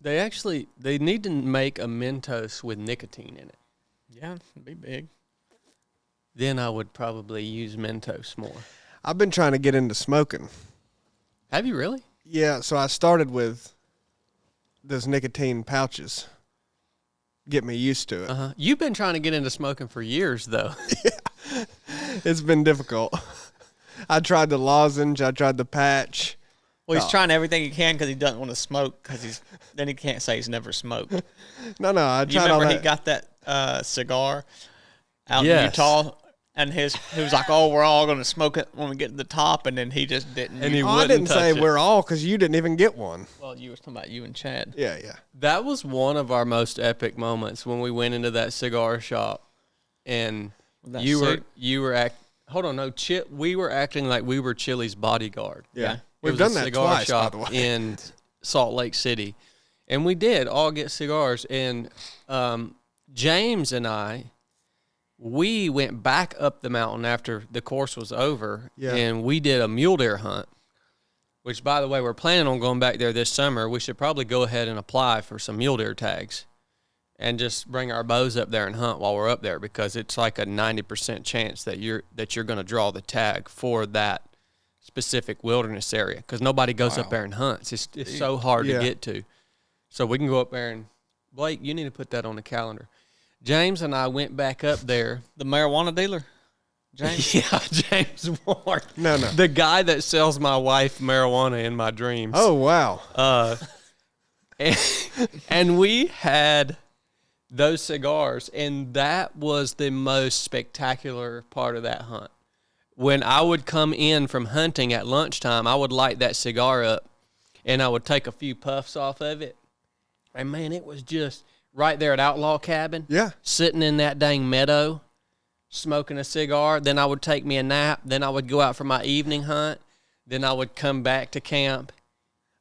They need to make a Mentos with nicotine in it. Yeah, it'd be big. Then I would probably use Mentos more. I've been trying to get into smoking. Have you really? Yeah, so I started with those nicotine pouches. Get me used to it. Uh-huh. You've been trying to get into smoking for years, though. Yeah. It's been difficult. I tried the lozenge. I tried the patch. Well, he's trying everything he can because he doesn't want to smoke because then he can't say he's never smoked. No, I tried you remember all that. he got that cigar out in Utah, and he was like, "Oh, we're all going to smoke it when we get to the top," and then he just didn't. And I didn't say we're all because you didn't even get one. Well, you were talking about you and Chad. Yeah. That was one of our most epic moments when we went into that cigar shop, and you were hold on, no, we were acting like we were Chili's bodyguard. Yeah. We've done that twice, by the way. In Salt Lake City. And we did all get cigars. And James and I, we went back up the mountain after the course was over, and we did a mule deer hunt, which, by the way, we're planning on going back there this summer. We should probably go ahead and apply for some mule deer tags and just bring our bows up there and hunt while we're up there, because it's like a 90% chance that you're going to draw the tag for that specific wilderness area, because nobody goes up there and hunts. It's so hard to get to. So we can go up there and, Blake, you need to put that on the calendar. James and I went back up there. The marijuana dealer? James? Yeah, James Ward. No. The guy that sells my wife marijuana in my dreams. Oh, wow. And we had those cigars, and that was the most spectacular part of that hunt. When I would come in from hunting at lunchtime, I would light that cigar up, and I would take a few puffs off of it. And, man, it was just right there at Outlaw Cabin. Yeah. Sitting in that dang meadow, smoking a cigar. Then I would take me a nap. Then I would go out for my evening hunt. Then I would come back to camp,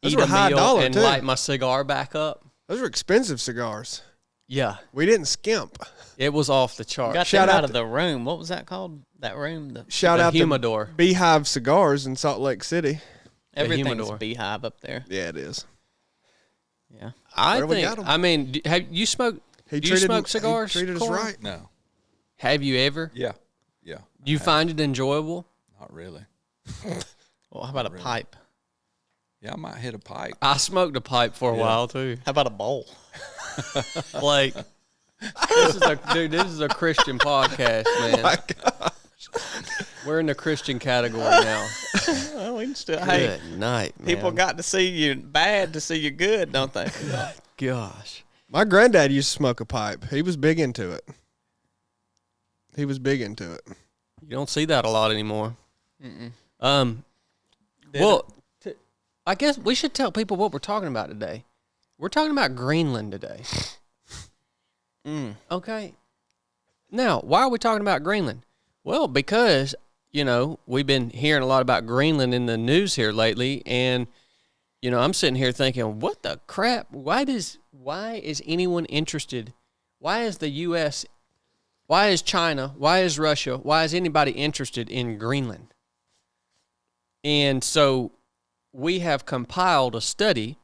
eat a meal, and light my cigar back up. Those were expensive cigars. Yeah. We didn't skimp. It was off the chart. Got them out of the room. What was that called? That room? Shout out humidor. to Beehive Cigars in Salt Lake City. Everything's Beehive up there. Yeah, it is. Yeah. I mean, have you smoked? Do you smoke cigars? He treated us right. No. Have you ever? Yeah. Do you find it enjoyable? Not really. Well, how about a pipe? Yeah, I might hit a pipe. I smoked a pipe for a while too. How about a bowl? Like, this is a Christian podcast, man. Oh my gosh. We're in the Christian category now. Well, we can still. Good night, man. People got to see you bad to see you good, don't they? Gosh. My granddad used to smoke a pipe. He was big into it. You don't see that a lot anymore. Well, I guess we should tell people what we're talking about today. We're talking about Greenland today. Okay. Now, why are we talking about Greenland? Well, because, we've been hearing a lot about Greenland in the news here lately, and, I'm sitting here thinking, what the crap? Why is anyone interested? Why is the U.S., why is China, why is Russia, why is anybody interested in Greenland? And so we have compiled a study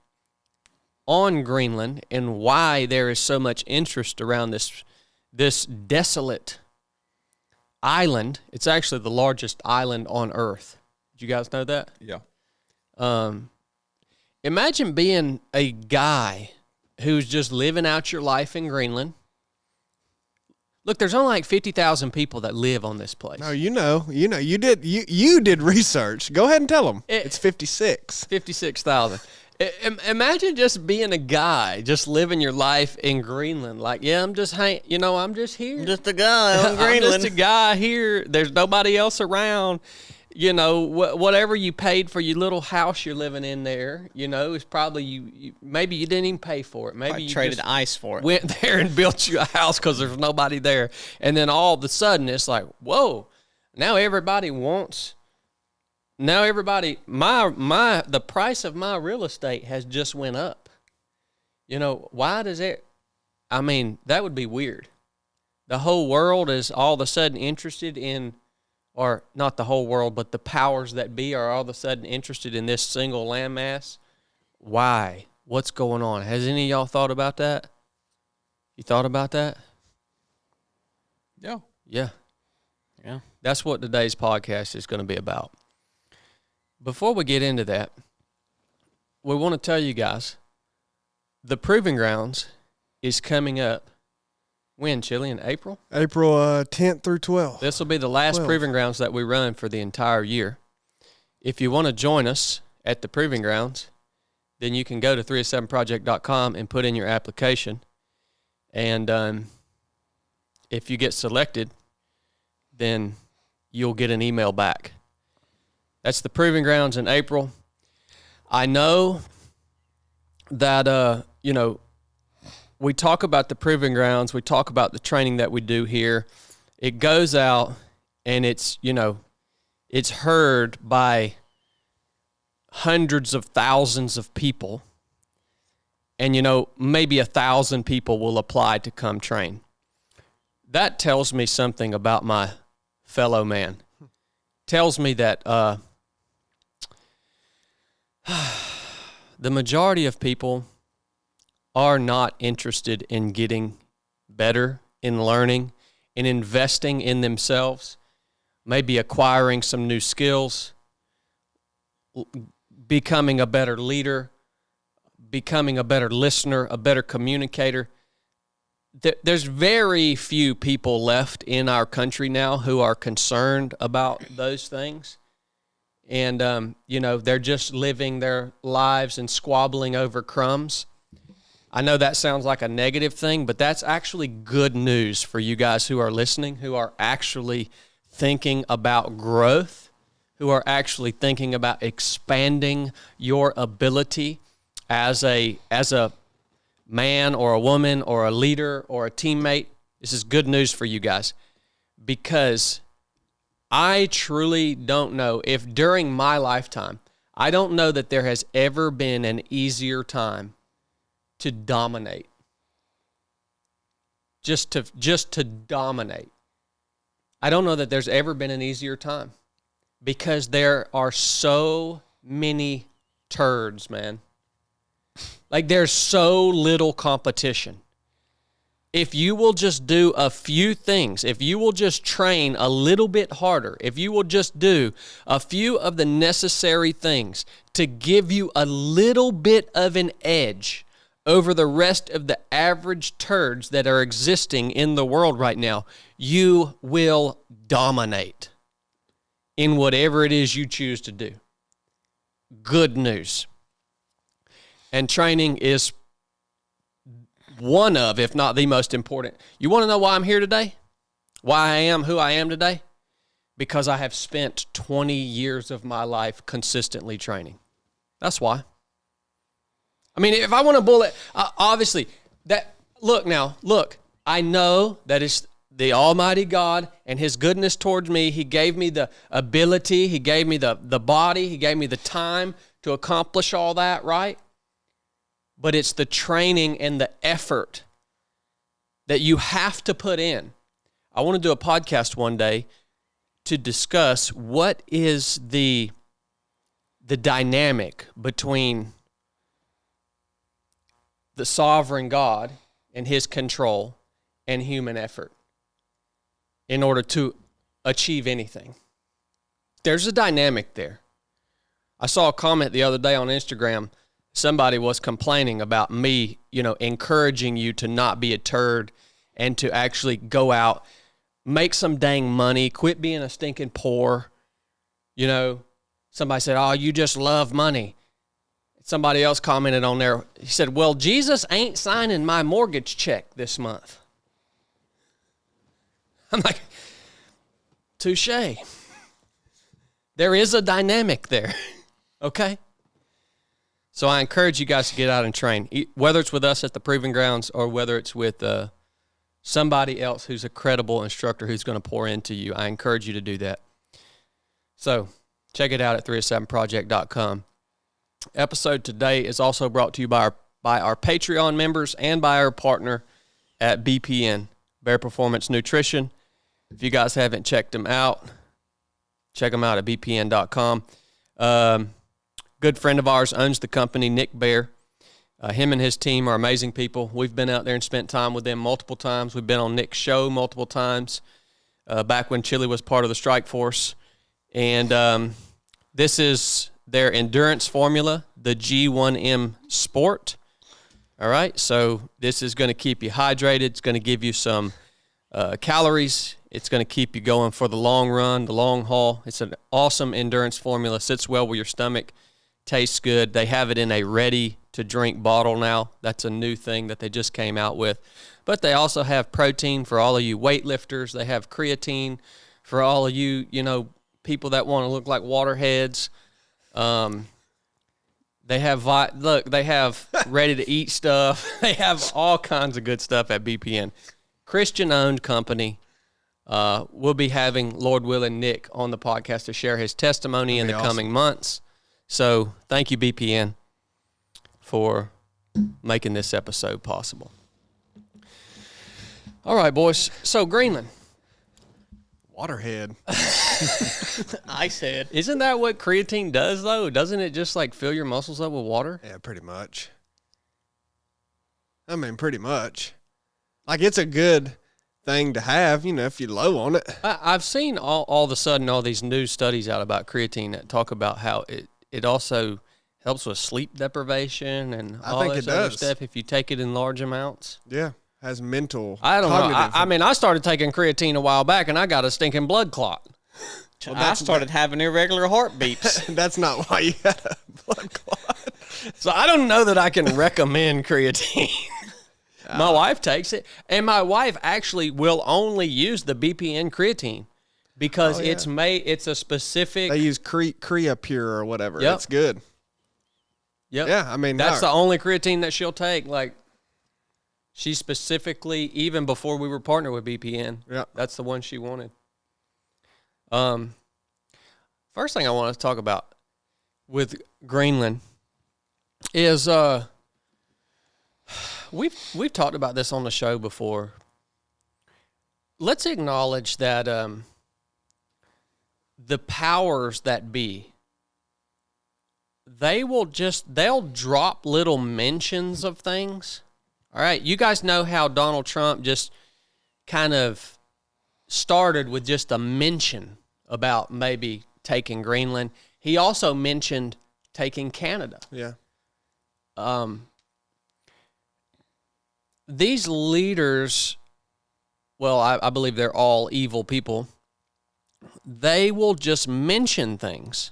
on Greenland and why there is so much interest around this desolate island. It's actually the largest island on Earth. Did you guys know that? Yeah. Imagine being a guy who's just living out your life in Greenland. Look, there's only like 50,000 people that live on this place. No, you did research. Go ahead and tell them. It's 56. 56,000. Imagine just being a guy, just living your life in Greenland. Like, yeah, I'm just here. I'm just a guy on Greenland. I'm just a guy here. There's nobody else around. Whatever you paid for your little house you're living in there, is probably maybe you didn't even pay for it. Maybe you traded ice for it. Went there and built you a house because there's nobody there. And then all of a sudden it's like, whoa, now everybody wants... the price of my real estate has just went up. Why does it? I mean, that would be weird. The whole world is all of a sudden interested in, or not the whole world, but the powers that be are all of a sudden interested in this single landmass. Why? what's going on. Has any of y'all thought about that? You thought about that? Yeah. Yeah. Yeah. That's what today's podcast is going to be about. Before we get into that, we want to tell you guys, the Proving Grounds is coming up. When, Chili? In April? April 10th through 12th. This will be the last 12. Proving Grounds that we run for the entire year. If you want to join us at the Proving Grounds, then you can go to 307project.com and put in your application. And if you get selected, then you'll get an email back. That's the Proving Grounds in April. I know that, we talk about the Proving Grounds. We talk about the training that we do here. It goes out and it's heard by hundreds of thousands of people. And, maybe 1,000 people will apply to come train. That tells me something about my fellow man. Tells me that the majority of people are not interested in getting better, in learning, in investing in themselves, maybe acquiring some new skills, becoming a better leader, becoming a better listener, a better communicator. There's very few people left in our country now who are concerned about those things. And, they're just living their lives and squabbling over crumbs. I know that sounds like a negative thing, but that's actually good news for you guys who are listening, who are actually thinking about growth, who are actually thinking about expanding your ability as a man or a woman or a leader or a teammate. This is good news for you guys, because I truly don't know if during my lifetime, I don't know that there has ever been an easier time to dominate. Just to dominate. I don't know that there's ever been an easier time, because there are so many turds, man. Like, there's so little competition. If you will just do a few things, if you will just train a little bit harder, if you will just do a few of the necessary things to give you a little bit of an edge over the rest of the average turds that are existing in the world right now, you will dominate in whatever it is you choose to do. Good news. And training is one of, if not the most important. You want to know why I'm here today? Why I am who I am today? Because I have spent 20 years of my life consistently training. That's why. I mean, if I want to bullet, obviously, look, I know that it's the Almighty God and His goodness towards me. He gave me the ability. He gave me the body. He gave me the time to accomplish all that, right? But it's the training and the effort that you have to put in. I want to do a podcast one day to discuss what is the dynamic between the sovereign God and His control and human effort in order to achieve anything. There's a dynamic there. I saw a comment the other day on Instagram. Somebody was complaining about me, encouraging you to not be a turd and to actually go out, make some dang money, quit being a stinking poor. Somebody said, "Oh, you just love money." Somebody else commented on there. He said, "Well, Jesus ain't signing my mortgage check this month." I'm like, touche. There is a dynamic there, okay? So I encourage you guys to get out and train, whether it's with us at the Proving Grounds or whether it's with somebody else who's a credible instructor who's going to pour into you. I encourage you to do that. So check it out at 307project.com. Episode today is also brought to you by our Patreon members and by our partner at BPN, Bear Performance Nutrition. If you guys haven't checked them out, check them out at bpn.com. Good friend of ours owns the company, Nick Bear. Him and his team are amazing people. We've been out there and spent time with them multiple times. We've been on Nick's show multiple times, back when Chile was part of the strike force. And this is their endurance formula, the G1M Sport. All right, so this is going to keep you hydrated. It's going to give you some calories. It's going to keep you going for the long run, the long haul. It's an awesome endurance formula. Sits well with your stomach. Tastes good. They have it in a ready-to-drink bottle now. That's a new thing that they just came out with. But they also have protein for all of you weightlifters. They have creatine for all of you, people that want to look like waterheads. They have they have ready-to-eat stuff. They have all kinds of good stuff at BPN. Christian-owned company. We'll be having, Lord willing, Nick on the podcast to share his testimony in the coming months. So thank you, BPN, for making this episode possible. All right, boys. So Greenland. Waterhead. Icehead. Isn't that what creatine does, though? Doesn't it just, fill your muscles up with water? Yeah, pretty much. I mean, pretty much. It's a good thing to have, if you're low on it. I've seen all of a sudden all these new studies out about creatine that talk about how it also helps with sleep deprivation and all this other stuff if you take it in large amounts. Yeah, has mental. I don't know. I started taking creatine a while back, and I got a stinking blood clot. Well, I started having irregular heartbeats. That's not why you had a blood clot. So I don't know that I can recommend creatine. My wife takes it, and my wife actually will only use the BPN creatine because it's a specific. They use Creapure or whatever. Yep. It's good. Yep. Yeah, I mean that's the only creatine that she'll take. She specifically, even before we were partnered with BPN, that's the one she wanted. First thing I want to talk about with Greenland is we've talked about this on the show before. Let's acknowledge that the powers that be, they'll drop little mentions of things. All right, you guys know how Donald Trump just kind of started with just a mention about maybe taking Greenland. He also mentioned taking Canada. Yeah. These leaders, well, I believe they're all evil people. They will just mention things,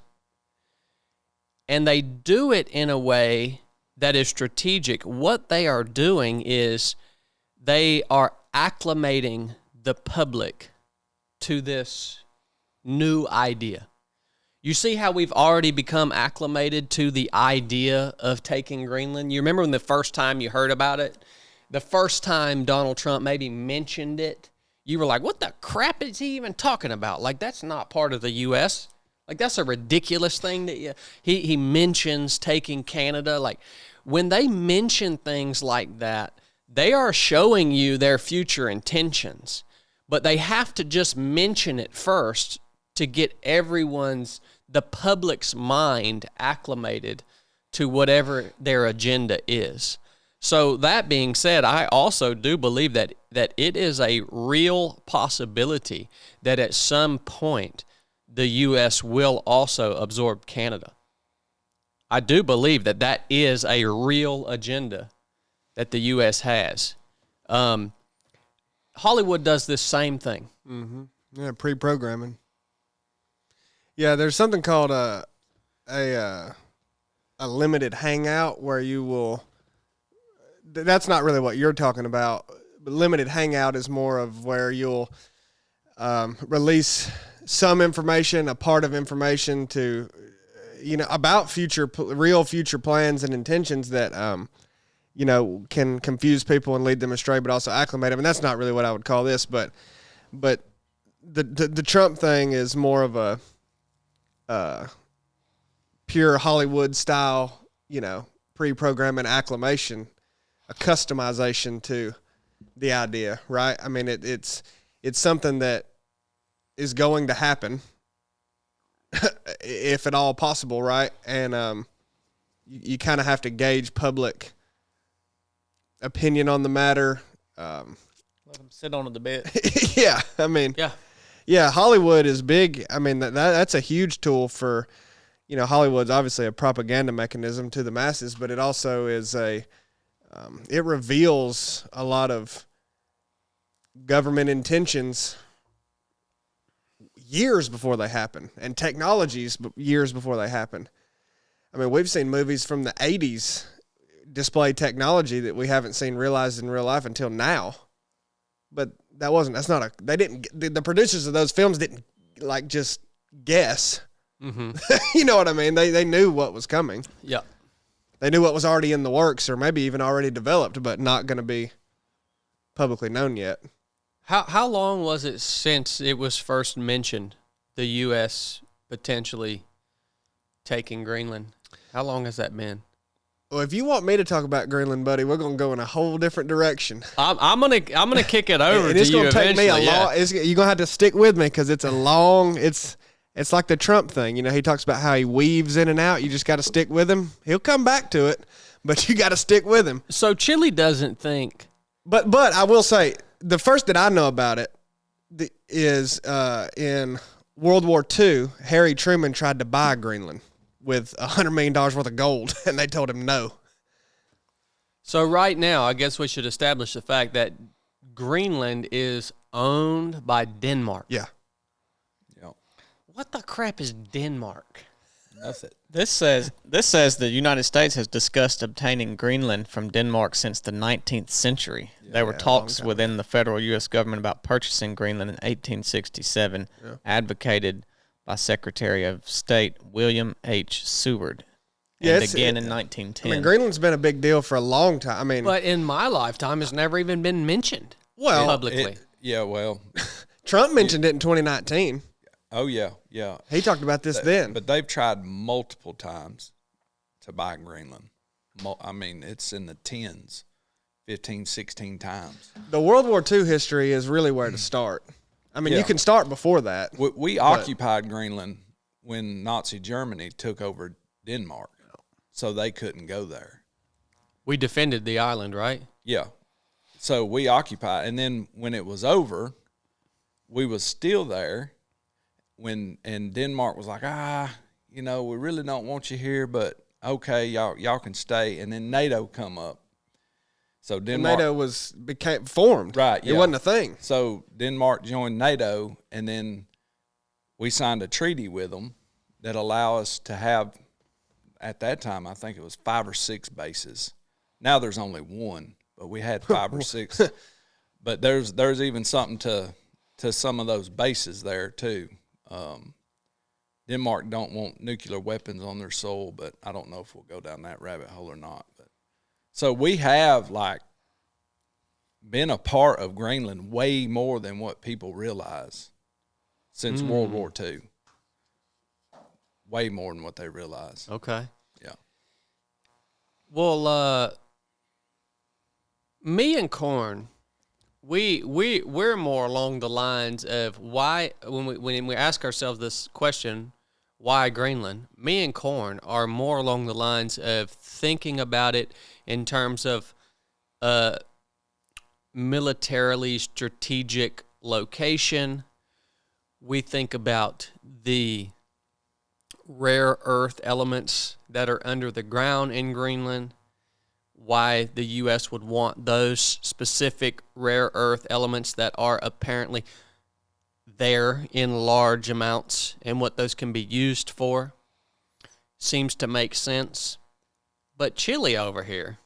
and they do it in a way that is strategic. What they are doing is they are acclimating the public to this new idea. You see how we've already become acclimated to the idea of taking Greenland? You remember when the first time you heard about it? The first time Donald Trump maybe mentioned it, you were like, what the crap is he even talking about? That's not part of the U.S. That's a ridiculous thing that he mentions taking Canada. When they mention things like that, they are showing you their future intentions. But they have to just mention it first to get the public's mind acclimated to whatever their agenda is. So that being said, I also do believe that it is a real possibility that at some point the U.S. will also absorb Canada. I do believe that is a real agenda that the U.S. has. Hollywood does this same thing. Mm-hmm. Yeah, pre-programming. Yeah, there's something called a limited hangout where you will. That's not really what you're talking about. But limited hangout is more of where you'll release some information, a part of information to, about real future plans and intentions that, can confuse people and lead them astray, but also acclimate them. And that's not really what I would call this, but the Trump thing is more of a pure Hollywood style, pre-programming acclimation, a customization to the idea, right? I mean, it's something that is going to happen, if at all possible, right? And you kind of have to gauge public opinion on the matter. Let them sit on it a bit. Yeah, I mean, yeah, Hollywood is big. I mean, that's a huge tool for, Hollywood's obviously a propaganda mechanism to the masses, but it also is it reveals a lot of government intentions years before they happen, and technologies years before they happen. I mean, we've seen movies from the 80s display technology that we haven't seen realized in real life until now. But the producers of those films didn't just guess. Mm-hmm. You know what I mean? They knew what was coming. Yeah. They knew what was already in the works, or maybe even already developed, but not going to be publicly known yet. How long was it since it was first mentioned, the U.S. potentially taking Greenland? How long has that been? Well, if you want me to talk about Greenland, buddy, we're gonna go in a whole different direction. I'm gonna kick it over and to it's you gonna take me a eventually, long. You're gonna have to stick with me because it's a long. It's like the Trump thing. He talks about how he weaves in and out. You just got to stick with him. He'll come back to it, but you got to stick with him. So Chile doesn't think. But I will say the first that I know about it is in World War II. Harry Truman tried to buy Greenland with $100 million worth of gold, and they told him no. So right now, I guess we should establish the fact that Greenland is owned by Denmark. Yeah. What the crap is Denmark? That's it. This says the United States has discussed obtaining Greenland from Denmark since the 19th century. There were talks within the federal U.S. government about purchasing Greenland in 1867, advocated by Secretary of State William H. Seward, and again in 1910. I mean, Greenland's been a big deal for a long time. I mean, but in my lifetime, it's never even been mentioned publicly. Trump mentioned it in 2019. Oh, yeah. He talked about this then. But they've tried multiple times to buy Greenland. I mean, it's in the tens, 15, 16 times. The World War II history is really where to start. I mean, you can start before that. We occupied Greenland when Nazi Germany took over Denmark, so they couldn't go there. We defended the island, right? Yeah. So we occupied, and then when it was over, we was still there. And Denmark was like, we really don't want you here, but okay, y'all can stay. And then NATO come up. So Denmark, NATO became formed. Right. It wasn't a thing. So Denmark joined NATO, and then we signed a treaty with them that allow us to have, at that time, I think it was 5 or 6 bases. Now there's only 1, but we had 5 or 6. But there's even something to some of those bases there too. Denmark don't want nuclear weapons on their soil, but I don't know if we'll go down that rabbit hole or not. But so we have been a part of Greenland way more than what people realize since World War II. Way more than what they realize. Okay. Yeah. Well, me and Corn, we're more along the lines of why when we ask ourselves this question, why Greenland? Me and Corn are more along the lines of thinking about it in terms of militarily strategic location. We think about the rare earth elements that are under the ground in Greenland, why the U.S. would want those specific rare earth elements that are apparently there in large amounts and what those can be used for. Seems to make sense. But Chile over here,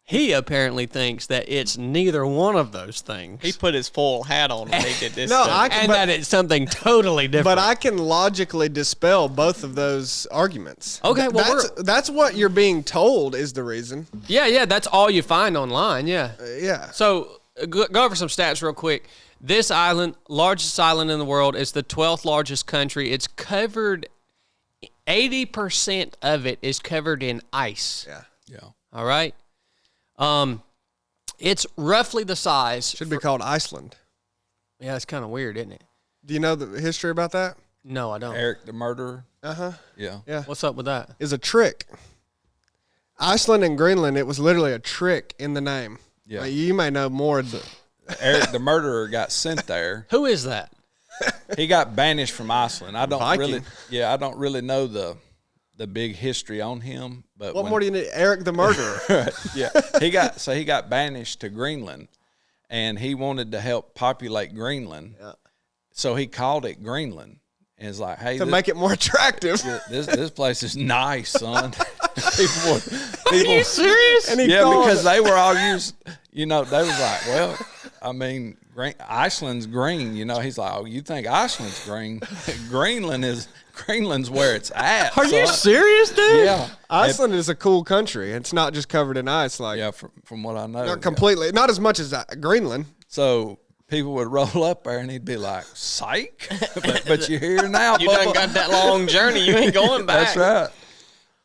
he apparently thinks that it's neither one of those things. He put his full hat on when he did this No, stuff. that it's something totally different. But I can logically dispel both of those arguments. Okay, well, that's what you're being told is the reason. Yeah, that's all you find online, yeah. Yeah. So go over some stats real quick. This island, largest island in the world, is the 12th largest country. It's covered, 80% of it is covered in ice. Yeah. All right? It's roughly the size. Should be called Iceland. Yeah, it's kind of weird, isn't it? Do you know the history about that? No, I don't. Eric the murderer. Uh-huh. Yeah. Yeah. What's up with that? Is a trick. Iceland and Greenland, it was literally a trick in the name. Yeah. Like, you may know more. Eric, the murderer, got sent there. Who is that? He got banished from Iceland. I don't Viking. really know the big history on him. But What more do you need? Eric the murderer. yeah, he got banished to Greenland, and he wanted to help populate Greenland. Yeah. So he called it Greenland, and it's like, hey, To make it more attractive. this place is nice, son. Are you serious? And he Yeah, called because it- they were all used. They was like, well, I mean, Iceland's green. He's like, oh, you think Iceland's green? Greenland's where it's at. Are you son. serious, dude? Yeah, Iceland is a cool country. It's not just covered in ice. Like, yeah. From what I know, not completely. Not as much as Greenland. So people would roll up there, and he'd be like, "Psych!" but you're here now. You done Bubba. got that long journey. You ain't going back. That's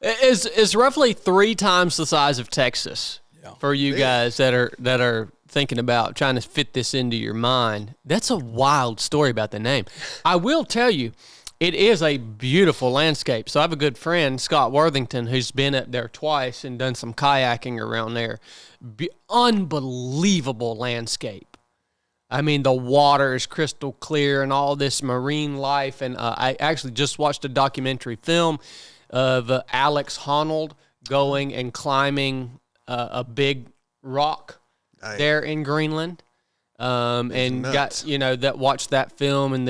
right. Is roughly 3 times the size of Texas. Yeah. For you guys that are thinking about trying to fit this into your mind. That's a wild story about the name. I will tell you, it is a beautiful landscape. So I have a good friend, Scott Worthington, who's been up there twice and done some kayaking around there. Unbelievable landscape. I mean, the water is crystal clear and all this marine life. And I actually just watched a documentary film of Alex Honnold going and climbing a big rock there in Greenland. And nuts. got watched that film and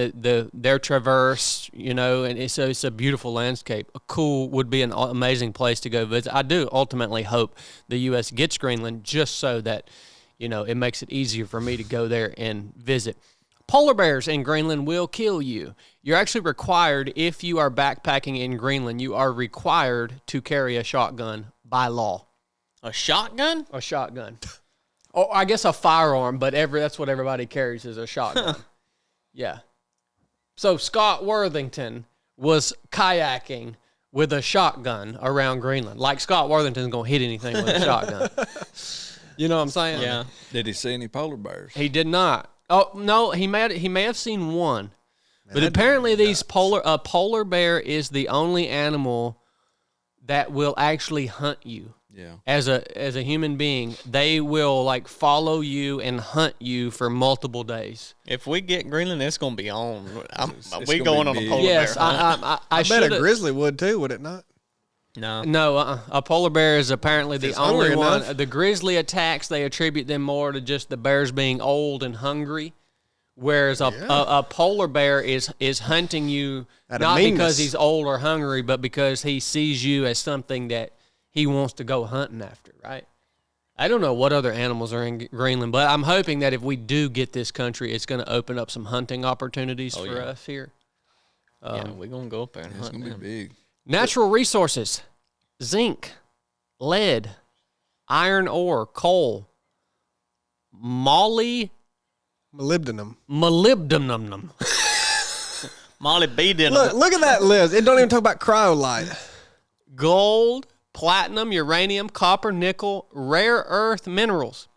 their traverse, and it's a beautiful landscape. Would be an amazing place to go visit. I do ultimately hope the U.S. gets Greenland just so that it makes it easier for me to go there and visit. Polar bears in Greenland will kill you. You're actually required, if you are backpacking in Greenland, you are required to carry a shotgun by law. A shotgun? A shotgun. Or I guess a firearm, but that's what everybody carries is a shotgun. Yeah. So Scott Worthington was kayaking with a shotgun around Greenland. Like Scott Worthington's going to hit anything with a shotgun. You know what I'm saying? Yeah. Did he see any polar bears? He did not. Oh, no, he may have seen one. But apparently a polar bear is the only animal that will actually hunt you. Yeah. As a human being, they will follow you and hunt you for multiple days. If we get Greenland, it's going to be on. It's We gonna going be on a big. polar Yes, bear hunt. I I bet a should. grizzly would too, would it not? No. No, a polar bear is apparently the it's only hungry one. enough. The grizzly attacks, they attribute them more to just the bears being old and hungry, whereas a polar bear is hunting you Out of not meanness. because he's old or hungry, but because he sees you as something that he wants to go hunting after, right? I don't know what other animals are in Greenland, but I'm hoping that if we do get this country, it's going to open up some hunting opportunities for us here. Yeah, we're going to go up there and It's hunt gonna them. be big. Natural resources: zinc, lead, iron ore, coal, molybdenum, Molybdenum. Molly B did Look at that list. It don't even talk about cryolite. gold, platinum, uranium, copper, nickel, rare earth minerals,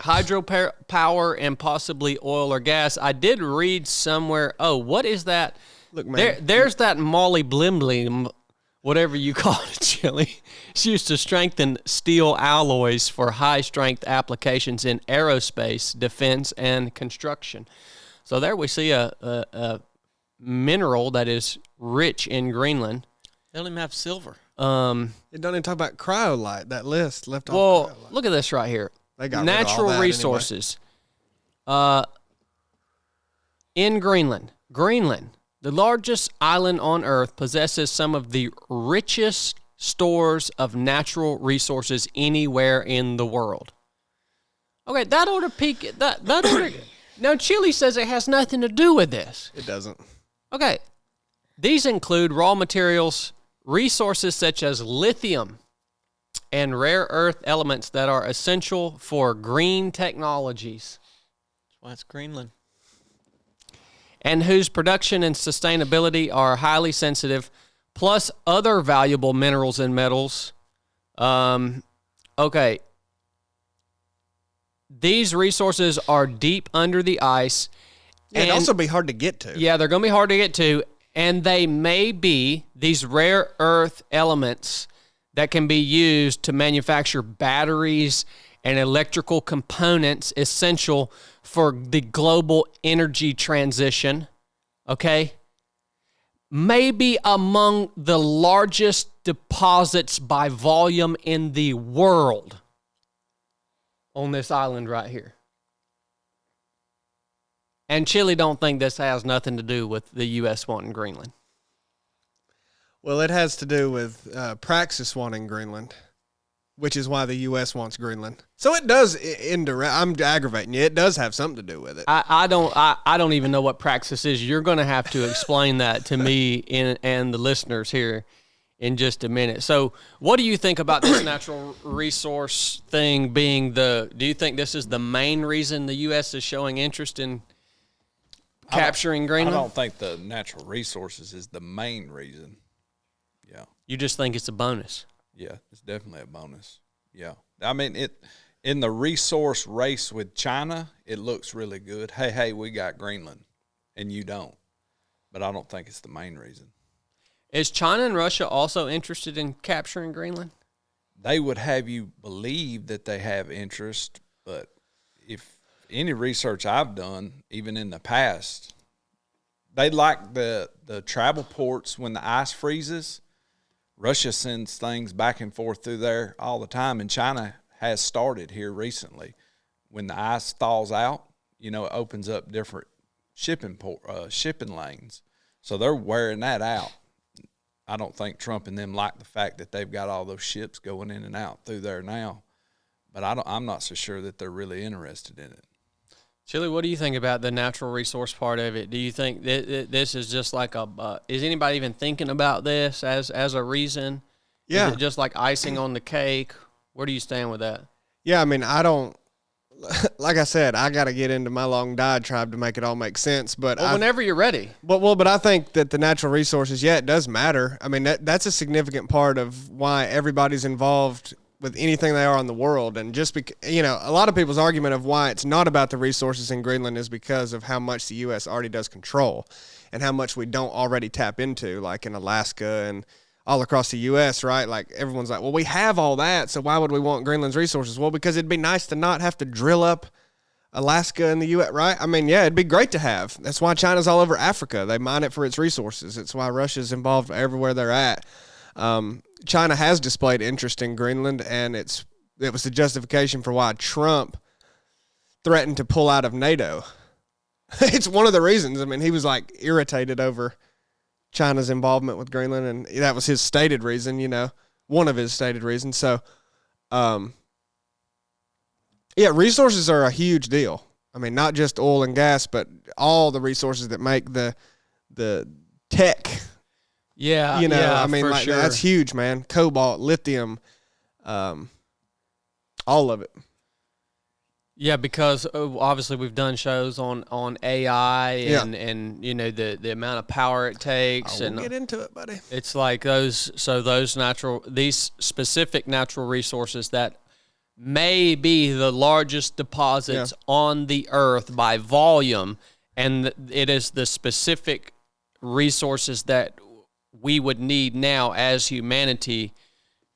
hydropower, and possibly oil or gas. I did read somewhere. Oh, what is that? Look, man. There's that molybdenum, whatever you call it, Chili. It's used to strengthen steel alloys for high-strength applications in aerospace, defense, and construction. So there we see a mineral that is rich in Greenland. They don't even have silver. It don't even talk about cryolite. That list left off. Well, cryolite. look at this right here. They got rid of all Natural that resources. In Greenland, the largest island on Earth, possesses some of the richest stores of natural resources anywhere in the world. Okay, that ought to peak. That ought to. Now, Chile says it has nothing to do with this. It doesn't. Okay, these include raw materials, resources such as lithium, and rare earth elements that are essential for green technologies, That's why it's Greenland. and whose production and sustainability are highly sensitive, plus other valuable minerals and metals. Okay. These resources are deep under the ice. Yeah, it'd and- also be hard to get to. Yeah, they're going to be hard to get to, and they may be these rare earth elements that can be used to manufacture batteries and electrical components essential for the global energy transition, okay? Maybe among the largest deposits by volume in the world on this island right here. And Chile don't think this has nothing to do with the U.S. wanting Greenland. Well, it has to do with Praxis wanting Greenland, which is why the U.S. wants Greenland. So it does indirect. I'm aggravating you. It does have something to do with it. I don't even know what Praxis is. You're going to have to explain that to me and the listeners here in just a minute. So what do you think about this natural resource thing being do you think this is the main reason the U.S. is showing interest in capturing Greenland? I don't think the natural resources is the main reason. Yeah. You just think it's a bonus? Yeah, it's definitely a bonus. Yeah. I mean, in the resource race with China, it looks really good. Hey, we got Greenland, and you don't. But I don't think it's the main reason. Is China and Russia also interested in capturing Greenland? They would have you believe that they have interest, but if any research I've done, even in the past, they like the travel ports when the ice freezes. Russia sends things back and forth through there all the time, and China has started here recently. When the ice thaws out, it opens up different shipping lanes. So they're wearing that out. I don't think Trump and them like the fact that they've got all those ships going in and out through there now. But I'm not so sure that they're really interested in it. Chili, what do you think about the natural resource part of it? Do you think that this is just like is anybody even thinking about this as a reason? Yeah. Is it just like icing on the cake? Where do you stand with that? Yeah, I mean, I don't, like I said, I got to get into my long diatribe to make it all make sense. But whenever you're ready. But I think that the natural resources, it does matter. I mean, that's a significant part of why everybody's involved with anything they are in the world. And just because, a lot of people's argument of why it's not about the resources in Greenland is because of how much the U.S. already does control and how much we don't already tap into, like in Alaska and all across the U.S., right? Like everyone's like, well, we have all that, so why would we want Greenland's resources? Well, because it'd be nice to not have to drill up Alaska and the U.S., right? I mean, yeah, it'd be great to have. That's why China's all over Africa. They mine it for its resources. It's why Russia's involved everywhere they're at. China has displayed interest in Greenland, and it was the justification for why Trump threatened to pull out of NATO. It's one of the reasons. I mean, he was like irritated over China's involvement with Greenland, and that was his stated reason, one of his stated reasons. So, resources are a huge deal. I mean, not just oil and gas, but all the resources that make the tech. Yeah, I mean, for sure. That's huge, man. Cobalt, lithium, all of it. Yeah, because obviously we've done shows on AI and the amount of power it takes. We'll get into it, buddy. It's like these specific natural resources that may be the largest deposits on the earth by volume, and it is the specific resources that we would need now as humanity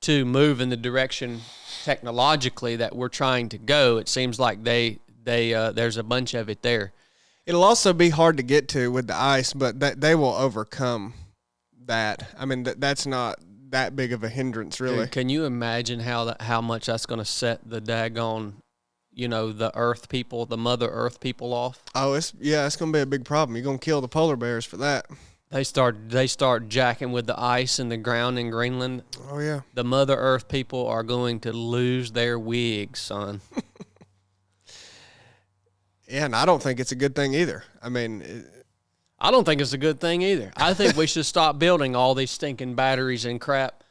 to move in the direction technologically that we're trying to go. It seems like there's a bunch of it there. It'll also be hard to get to with the ice, but they will overcome that. I mean, that's not that big of a hindrance, really. Dude, can you imagine how much that's going to set the daggone, the Earth people, the Mother Earth people off? Oh, it's going to be a big problem. You're going to kill the polar bears for that. They start jacking with the ice in the ground in Greenland. Oh, yeah. The Mother Earth people are going to lose their wigs, son. Yeah, and I don't think it's a good thing either. I mean, I don't think it's a good thing either. I think we should stop building all these stinking batteries and crap.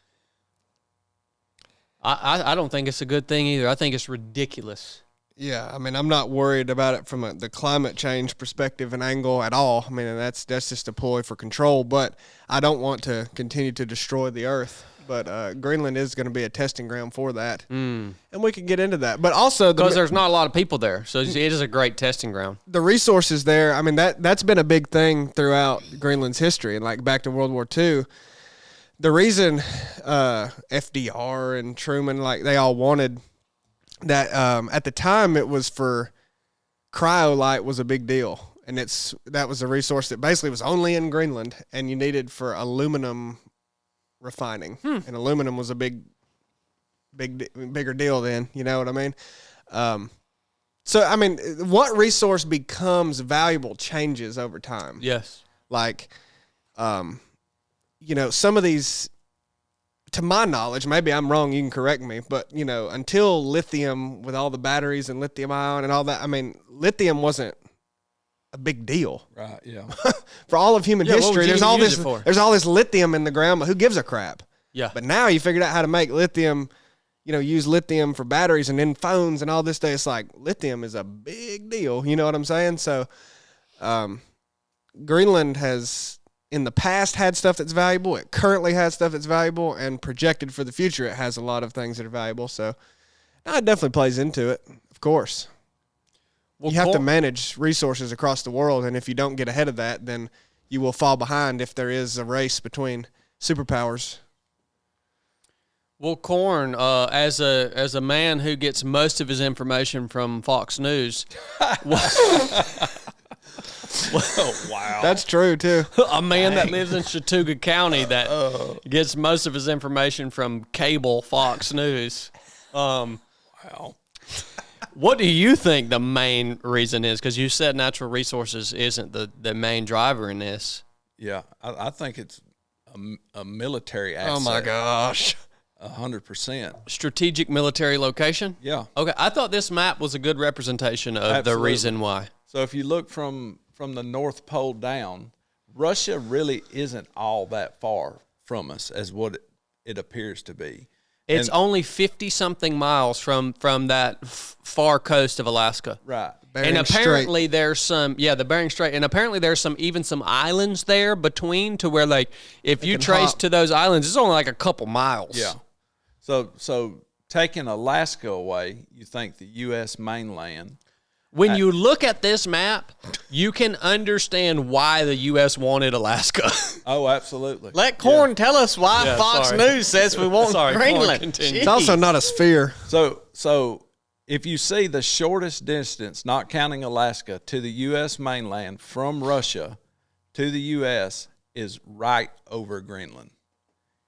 I don't think it's a good thing either. I think it's ridiculous. Yeah, I mean, I'm not worried about it from the climate change perspective and angle at all. I mean, that's just a ploy for control, but I don't want to continue to destroy the Earth. But Greenland is going to be a testing ground for that, and we can get into that. But also, because there's not a lot of people there, so it is a great testing ground. The resources there, I mean, that's been a big thing throughout Greenland's history, and like back to World War II. the reason FDR and Truman, like, they all wanted that, at the time it was for cryolite was a big deal. And that was a resource that basically was only in Greenland, and you needed for aluminum refining. And aluminum was a bigger deal then. You know what I mean? So, I mean, what resource becomes valuable changes over time. Yes. Like, you know, some of these, to my knowledge, maybe I'm wrong, you can correct me, but, you know, until lithium, with all the batteries and lithium ion and all that, I mean, lithium wasn't a big deal. Right, yeah. For all of human history, there's all this lithium in the ground, but who gives a crap? Yeah. But now you figured out how to make lithium, you know, use lithium for batteries and then phones and all this stuff. It's like lithium is a big deal. You know what I'm saying? So, Greenland has in the past had stuff that's valuable. It currently has stuff that's valuable, and projected for the future, it has a lot of things that are valuable. So, it definitely plays into it, of course. Well, you have to manage resources across the world, and if you don't get ahead of that, then you will fall behind if there is a race between superpowers. Well, Corn, as a man who gets most of his information from Fox News, Wow. That's true, too. a man that lives in Chattooga County that gets most of his information from cable Fox News. Wow. What do you think the main reason is? Because you said natural resources isn't the main driver in this. Yeah, I think it's a military asset. Oh, my gosh. 100%. Strategic military location? Yeah. Okay, I thought this map was a good representation of the reason why. So if you look from the North Pole down, Russia really isn't all that far from us as what it appears to be. It's only 50-something miles from that far coast of Alaska. Right. And apparently there's some, the Bering Strait, and apparently there's some islands there between, to where, like, if you trace to those islands, it's only like a couple miles. Yeah. So taking Alaska away, you think the U.S. mainland. When you look at this map, you can understand why the U.S. wanted Alaska. Oh, absolutely. Let Corn tell us why Fox News says we want Greenland. It's also not a sphere. So if you see the shortest distance, not counting Alaska, to the U.S. mainland from Russia to the U.S. is right over Greenland.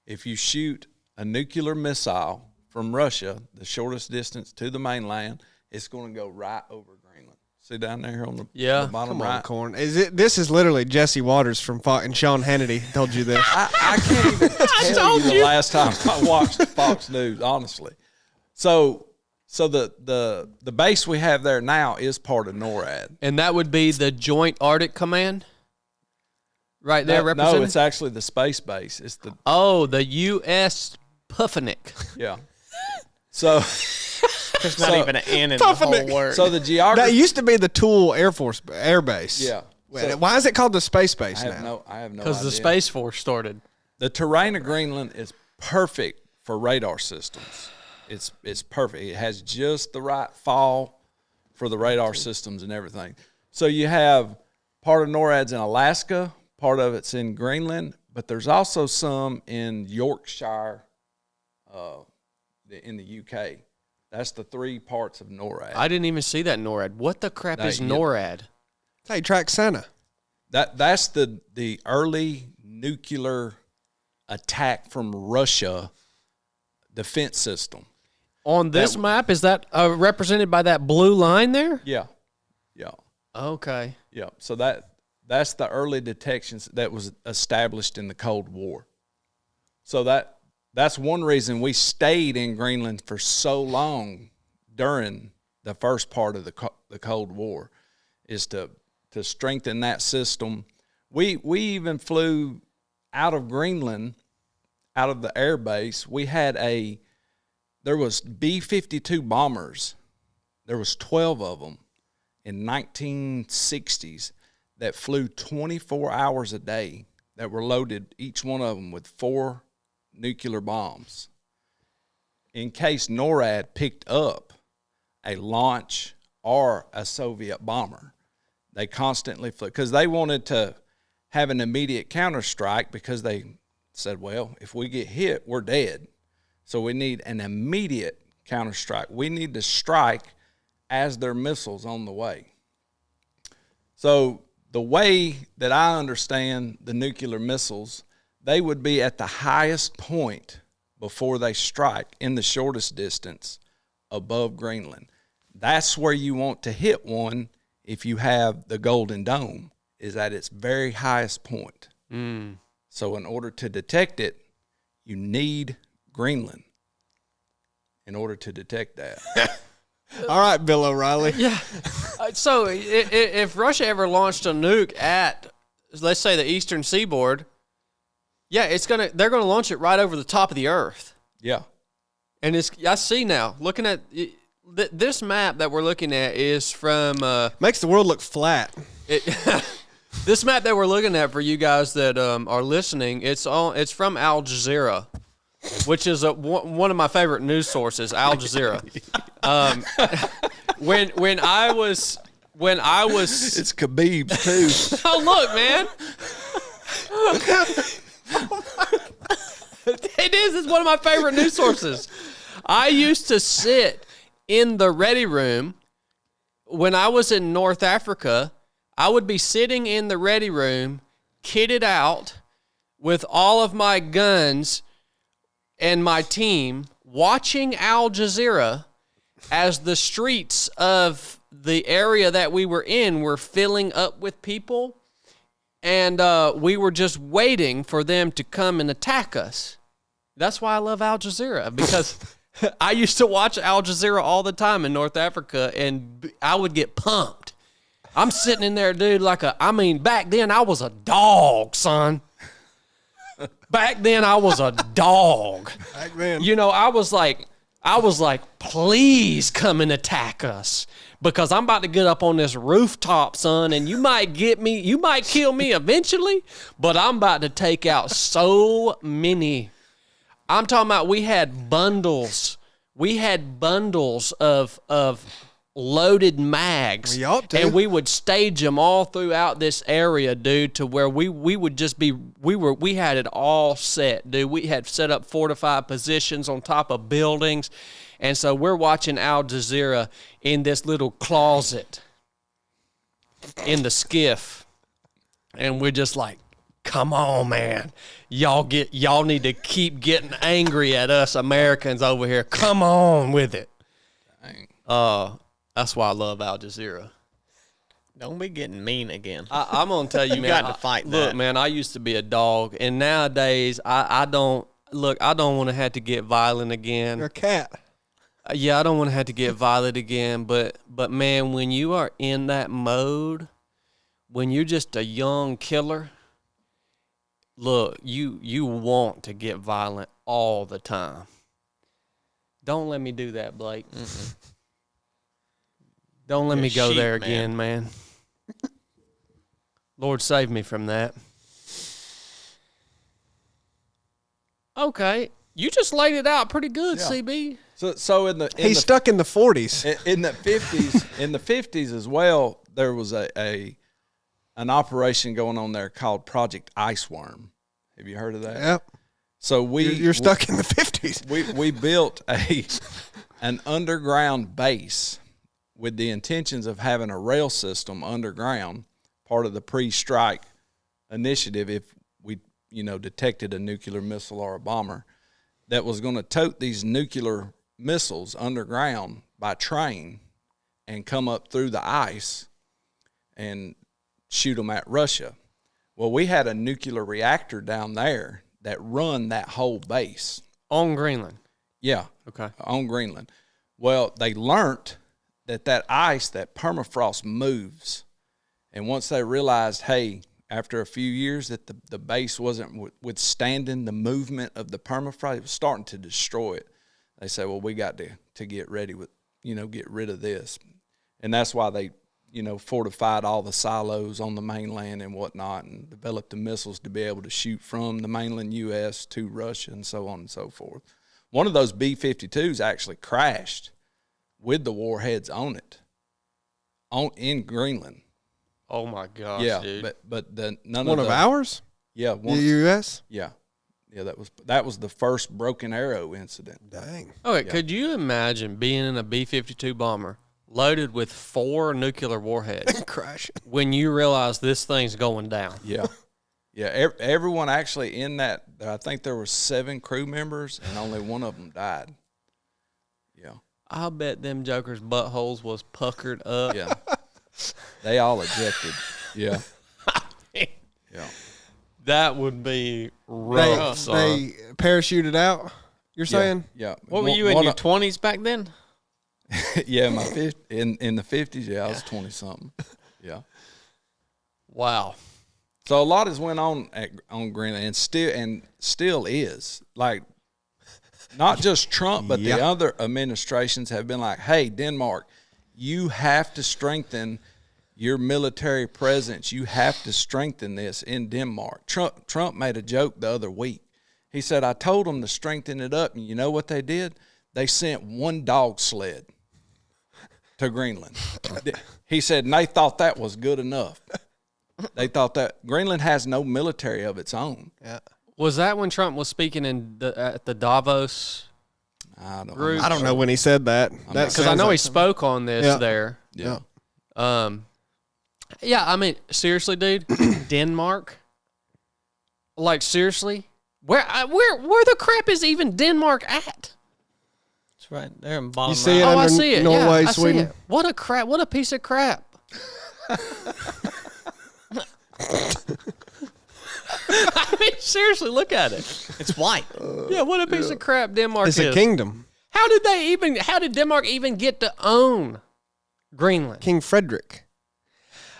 If you shoot a nuclear missile from Russia, the shortest distance to the mainland, it's going to go right over Greenland. See down there on the bottom Come right? on, Corn. This is literally Jesse Waters from Fox, and Sean Hannity told you this. I can't even tell you the last time I watched Fox News, honestly. So the base we have there now is part of NORAD. And that would be the Joint Arctic Command? Right there represented? No, it's actually the space base. It's the the U.S. Puffinnick. Yeah. So there's not even an N in the whole word. So the geography That used to be the Tool Air Base. Yeah. So, why is it called the Space Base now? I have no idea. Because the Space Force started. The terrain of Greenland is perfect for radar systems. It's perfect. It has just the right fall for the radar systems and everything. So you have part of NORAD's in Alaska, part of it's in Greenland, but there's also some in Yorkshire, in the UK. That's the 3 parts of NORAD. I didn't even see that NORAD. What the crap is NORAD? That's how you track Santa. That's the early nuclear attack from Russia defense system. On this map, is that represented by that blue line there? Yeah. Okay. Yeah. So that's the early detections that was established in the Cold War. So that's one reason we stayed in Greenland for so long during the first part of the Cold War, is to strengthen that system. We even flew out of Greenland, out of the air base. There was B-52 bombers. There was 12 of them in 1960s that flew 24 hours a day, that were loaded, each one of them, with 4 nuclear bombs, in case NORAD picked up a launch or a Soviet bomber. They constantly flew because they wanted to have an immediate counterstrike, because they said, well, if we get hit, we're dead. So we need an immediate counterstrike. We need to strike as their missiles on the way. So the way that I understand the nuclear missiles, they would be at the highest point before they strike in the shortest distance above Greenland. That's where you want to hit one if you have the Golden Dome, is at its very highest point. So in order to detect it, you need Greenland in order to detect that. All right, Bill O'Reilly. Yeah. So if Russia ever launched a nuke at, let's say, the eastern seaboard, yeah, they're gonna launch it right over the top of the Earth. Yeah. And I see now, looking at this map that we're looking at is from Makes the world look flat. this map that we're looking at for you guys that are listening. It's from Al Jazeera, which is one of my favorite news sources, Al Jazeera. When I was It's Khabib's too. oh look, man. It is. It's one of my favorite news sources. I used to sit in the ready room when I was in North Africa. I would be sitting in the ready room, kitted out with all of my guns and my team, watching Al Jazeera as the streets of the area that we were in were filling up with people. And we were just waiting for them to come and attack us. That's why I love Al Jazeera, because I used to watch Al Jazeera all the time in North Africa, and I would get pumped. I'm sitting in there, dude, back then I was a dog, son. Back then I was a dog. Back then. You know, I was like, please come and attack us, because I'm about to get up on this rooftop, son, and you might kill me eventually, but I'm about to take out so many. I'm talking about we had bundles of loaded mags. We ought to. And we would stage them all throughout this area, dude, to where we would just be, we had it all set, dude. We had set up fortified positions on top of buildings. And so we're watching Al Jazeera in this little closet in the skiff. And we're just like, come on, man. Y'all need to keep getting angry at us Americans over here. Come on with it. Dang. That's why I love Al Jazeera. Don't be getting mean again. I'm gonna tell you, man. got to fight that. Look, man, I used to be a dog, and nowadays I don't want to have to get violent again. You're a cat. Yeah, I don't want to have to get violent again. But man, when you are in that mode, when you're just a young killer, look, you want to get violent all the time. Don't let me do that, Blake. Mm-mm. Don't let me go there again, man. Lord, save me from that. Okay, you just laid it out pretty good, Yeah. CB. So He's stuck in the 40s. In the 50s, in the 50s as well, there was an operation going on there called Project Iceworm. Have you heard of that? Yep. So You're stuck in the 50s. we built an underground base with the intentions of having a rail system underground, part of the pre-strike initiative if we, detected a nuclear missile or a bomber, that was going to tote these nuclear missiles underground by train and come up through the ice and shoot them at Russia. Well, we had a nuclear reactor down there that run that whole base. On Greenland. Yeah. Okay. On Greenland. Well, they learned that ice, that permafrost moves. And once they realized, hey, after a few years that the base wasn't withstanding the movement of the permafrost, it was starting to destroy it. They said, well, we got to get ready with, get rid of this. And that's why they, fortified all the silos on the mainland and whatnot and developed the missiles to be able to shoot from the mainland U.S. to Russia and so on and so forth. One of those B-52s actually crashed with the warheads on it in Greenland. Oh my gosh, Yeah, dude. but One of ours? Yeah, The U.S.? Yeah, Yeah, that was the first broken arrow incident. Dang. Okay, could you imagine being in a B-52 bomber loaded with 4 nuclear warheads Crash. when you realize this thing's going down? Yeah. Yeah, everyone actually in that, I think there were 7 crew members, and only one of them died. Yeah. I bet them jokers' buttholes was puckered up. Yeah. They all ejected. Yeah. Yeah. That would be rough, son. They parachuted out, you're saying? Yeah. What were you in your 20s back then? Yeah, in the 50s, yeah, I was 20-something. Yeah. Wow. So a lot has went on Greenland, and still is. Like, not just Trump, but the other administrations have been like, hey, Denmark, you have to strengthen your military presence. You have to strengthen this in Denmark. Trump made a joke the other week. He said, I told them to strengthen it up, and you know what they did? They sent 1 dog sled to Greenland. He said, and they thought that was good enough. They thought that Greenland has no military of its own. Yeah. Was that when Trump was speaking at the Davos group? I don't know when he said that. Because I know he spoke on this there. Yeah. Yeah, I mean, seriously, dude, Denmark? Like, seriously? Where the crap is even Denmark at? It's right there in bottom You see it right. Oh, I under see it. Norway, I see Sweden? it. What a piece of crap. I mean, seriously, look at it. It's white. Yeah, what a piece of crap Denmark It's is. a kingdom. How did Denmark even get to own Greenland? King Frederick.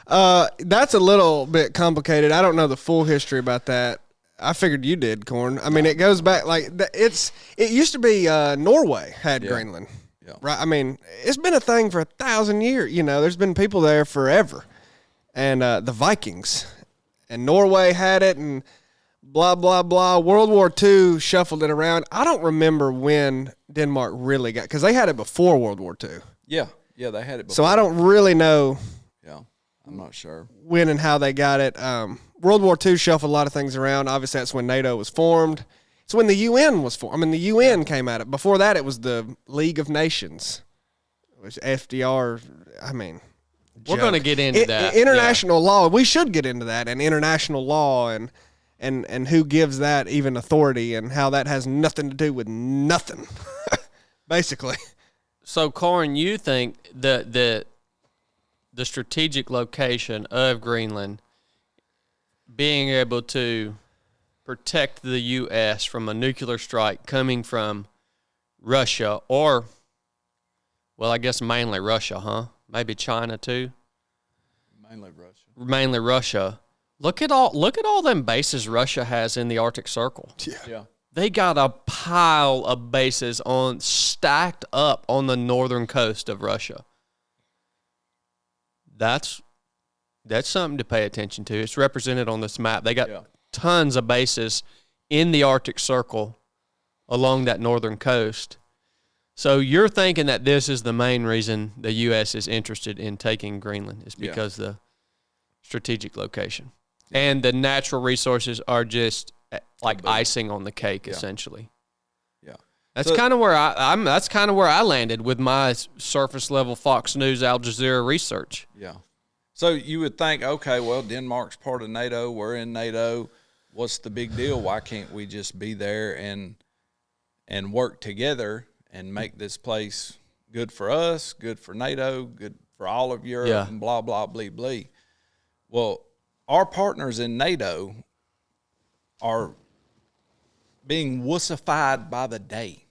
That's a little bit complicated. I don't know the full history about that. I figured you did, Corn. I mean, it goes back it used to be Norway had Greenland. Yeah. Right? I mean, it's been a thing for 1,000 years. You know, there's been people there forever. And the Vikings. And Norway had it and blah, blah, blah. World War II shuffled it around. I don't remember when Denmark really got, because they had it before World War II. Yeah. Yeah, they had it before. So I don't really know Yeah, I'm not sure. when and how they got it. World War II shuffled a lot of things around. Obviously, that's when NATO was formed. It's when the UN was formed. I mean, the UN came at it. Before that, it was the League of Nations, which FDR, I mean, We're going to get into that. International law. We should get into that, and international law and who gives that even authority and how that has nothing to do with nothing, basically. So, Corin, you think the strategic location of Greenland being able to protect the U.S. from a nuclear strike coming from Russia or, well, I guess mainly Russia, huh? Maybe China too? Mainly Russia. Look at all them bases Russia has in the Arctic Circle. Yeah. They got a pile of bases stacked up on the northern coast of Russia. That's something to pay attention to. It's represented on this map. They got tons of bases in the Arctic Circle along that northern coast. So you're thinking that this is the main reason the U.S. is interested in taking Greenland is because the strategic location. And the natural resources are just like icing on the cake, essentially. Yeah. That's kind of where that's kind of where I landed with my surface level Fox News Al Jazeera research. Yeah. So you would think, okay, well, Denmark's part of NATO. We're in NATO. What's the big deal? Why can't we just be there and work together and make this place good for us, good for NATO, good for all of Europe, and blah, blah, blah, blah. Well, our partners in NATO are being wussified by the day.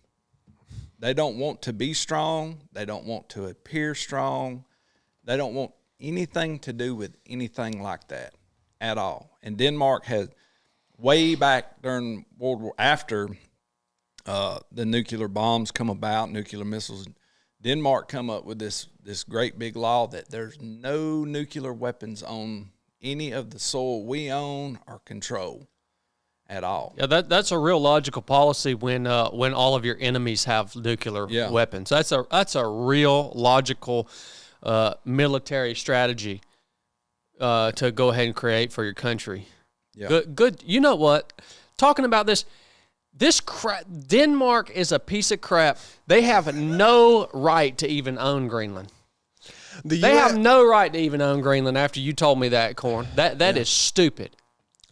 They don't want to be strong. They don't want to appear strong. They don't want anything to do with anything like that at all. And Denmark has, way back during World War, after the nuclear bombs come about, nuclear missiles, Denmark come up with this great big law that there's no nuclear weapons on any of the soil we own or control at all. Yeah, that's a real logical policy when all of your enemies have nuclear weapons. That's a real logical military strategy to go ahead and create for your country. Yeah. Good. You know what? Talking about this, Denmark is a piece of crap. They have no right to even own Greenland. They have no right to even own Greenland after you told me that, Corn. That is stupid.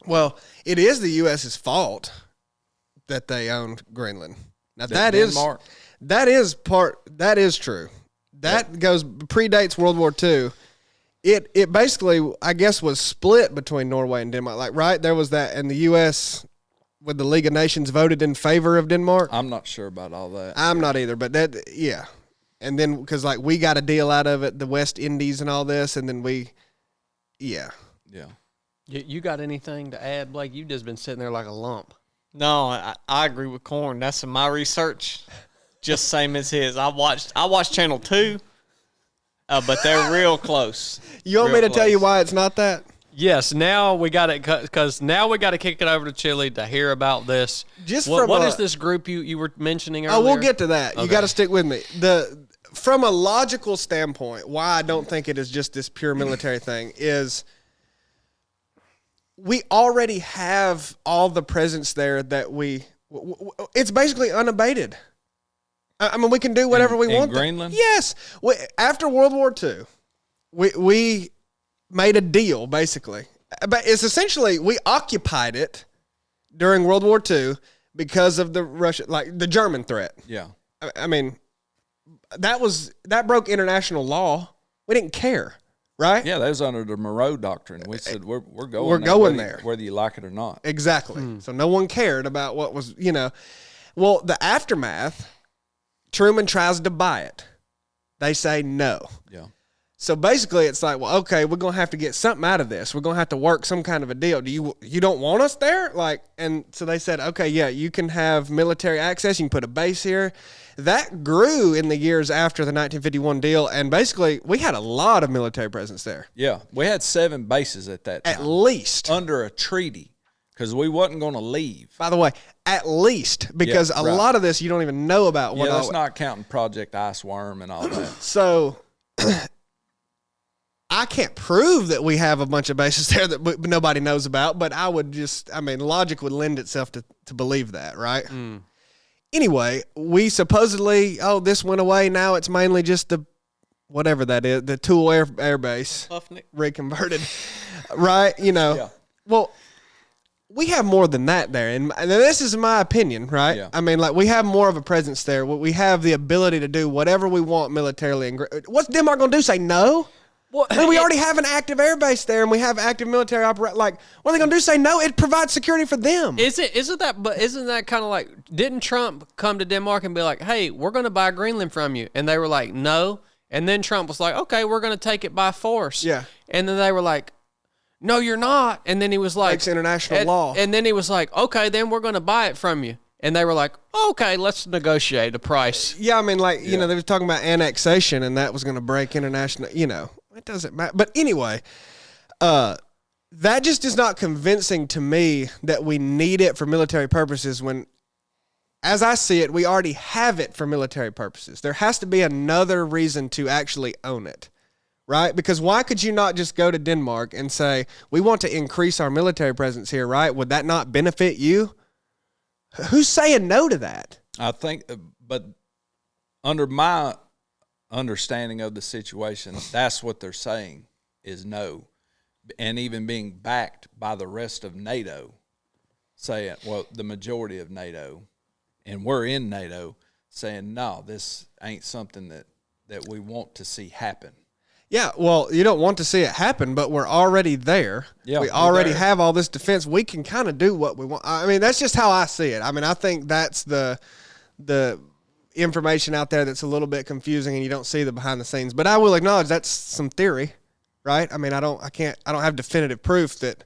Well, it is the U.S.'s fault that they owned Greenland. Now that is true. That predates World War II. It basically, I guess, was split between Norway and Denmark. Like, right, there was that, and the U.S. with the League of Nations voted in favor of Denmark. I'm not sure about all that. I'm not either, but yeah. And then, because, like, we got a deal out of it, the West Indies and all this, and then yeah. You got anything to add, Blake? You've just been sitting there like a lump. No, I agree with Corn. That's my research, just same as his. I watched Channel 2, but they're real close. You want me to tell you why it's not that? Yes, now we got it, because now we got to kick it over to Chili to hear about this. What is this group you were mentioning earlier? Oh, we'll get to that. Okay. You got to stick with me. From a logical standpoint, why I don't think it is just this pure military thing is we already have all the presence there that it's basically unabated. I mean, we can do whatever we want. In Greenland? Yes. After World War II, we made a deal, basically. But it's essentially, we occupied it during World War II because of the German threat. Yeah. I mean, that broke international law. We didn't care, right? Yeah, that was under the Monroe Doctrine. We said we're going. We're going there, whether you like it or not. Exactly. So no one cared about what was, Well, the aftermath, Truman tries to buy it. They say no. Yeah. So basically, it's like, well, okay, we're gonna have to get something out of this. We're gonna have to work some kind of a deal. You don't want us there? And so they said, okay, yeah, you can have military access. You can put a base here. That grew in the years after the 1951 deal, and basically, we had a lot of military presence there. Yeah, we had 7 bases at that time. At least. Under a treaty, because we wasn't going to leave. By the way, at least, because a lot of this you don't even know about. Yeah, that's not counting Project Iceworm and all that. So I can't prove that we have a bunch of bases there that nobody knows about, but logic would lend itself to believe that, right? Mm. Anyway, we supposedly, this went away. Now it's mainly just the, whatever that is, the Tool Air Base. Huffnick. Reconverted, right? Yeah. Well, we have more than that there. And this is my opinion, right? Yeah. I mean, we have more of a presence there. We have the ability to do whatever we want militarily. What's Denmark going to do? Say no? Well, we already have an active air base there, and we have active military operation. What are they going to do? Say no? It provides security for them. Isn't that kind of like, didn't Trump come to Denmark and be like, hey, we're going to buy Greenland from you? And they were like, no. And then Trump was like, okay, we're going to take it by force. Yeah. And then they were like, no, you're not. And then he was like, it's international law. And then he was like, okay, then we're going to buy it from you. And they were like, okay, let's negotiate a price. Yeah, I mean, they were talking about annexation, and that was going to break international, it doesn't matter. But anyway, that just is not convincing to me that we need it for military purposes when, as I see it, we already have it for military purposes. There has to be another reason to actually own it, right? Because why could you not just go to Denmark and say, we want to increase our military presence here, right? Would that not benefit you? Who's saying no to that? I think, but under my understanding of the situation, that's what they're saying is no. And even being backed by the rest of NATO, saying, well, the majority of NATO, and we're in NATO, saying, no, this ain't something that we want to see happen. Yeah, well, you don't want to see it happen, but we're already there. Yeah, we already have all this defense. We can kind of do what we want. I mean, that's just how I see it. I mean, I think that's the information out there that's a little bit confusing, and you don't see the behind the scenes. But I will acknowledge that's some theory, right? I mean, I don't have definitive proof that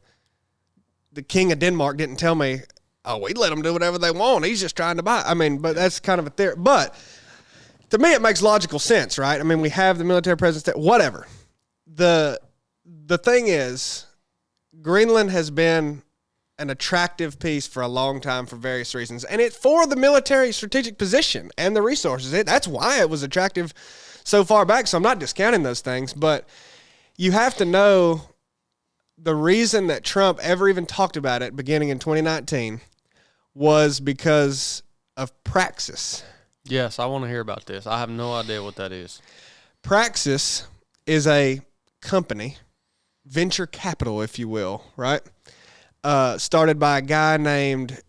the King of Denmark didn't tell me, oh, we let them do whatever they want. He's just trying to buy. I mean, but that's kind of a theory. But to me, it makes logical sense, right? I mean, we have the military presence there, whatever. The thing is, Greenland has been an attractive piece for a long time for various reasons, and it's for the military strategic position and the resources. That's why it was attractive so far back, so I'm not discounting those things, but you have to know the reason that Trump ever even talked about it beginning in 2019 was because of Praxis. Yes, I want to hear about this. I have no idea what that is. Praxis is a company, venture capital, if you will, right? Started by a guy named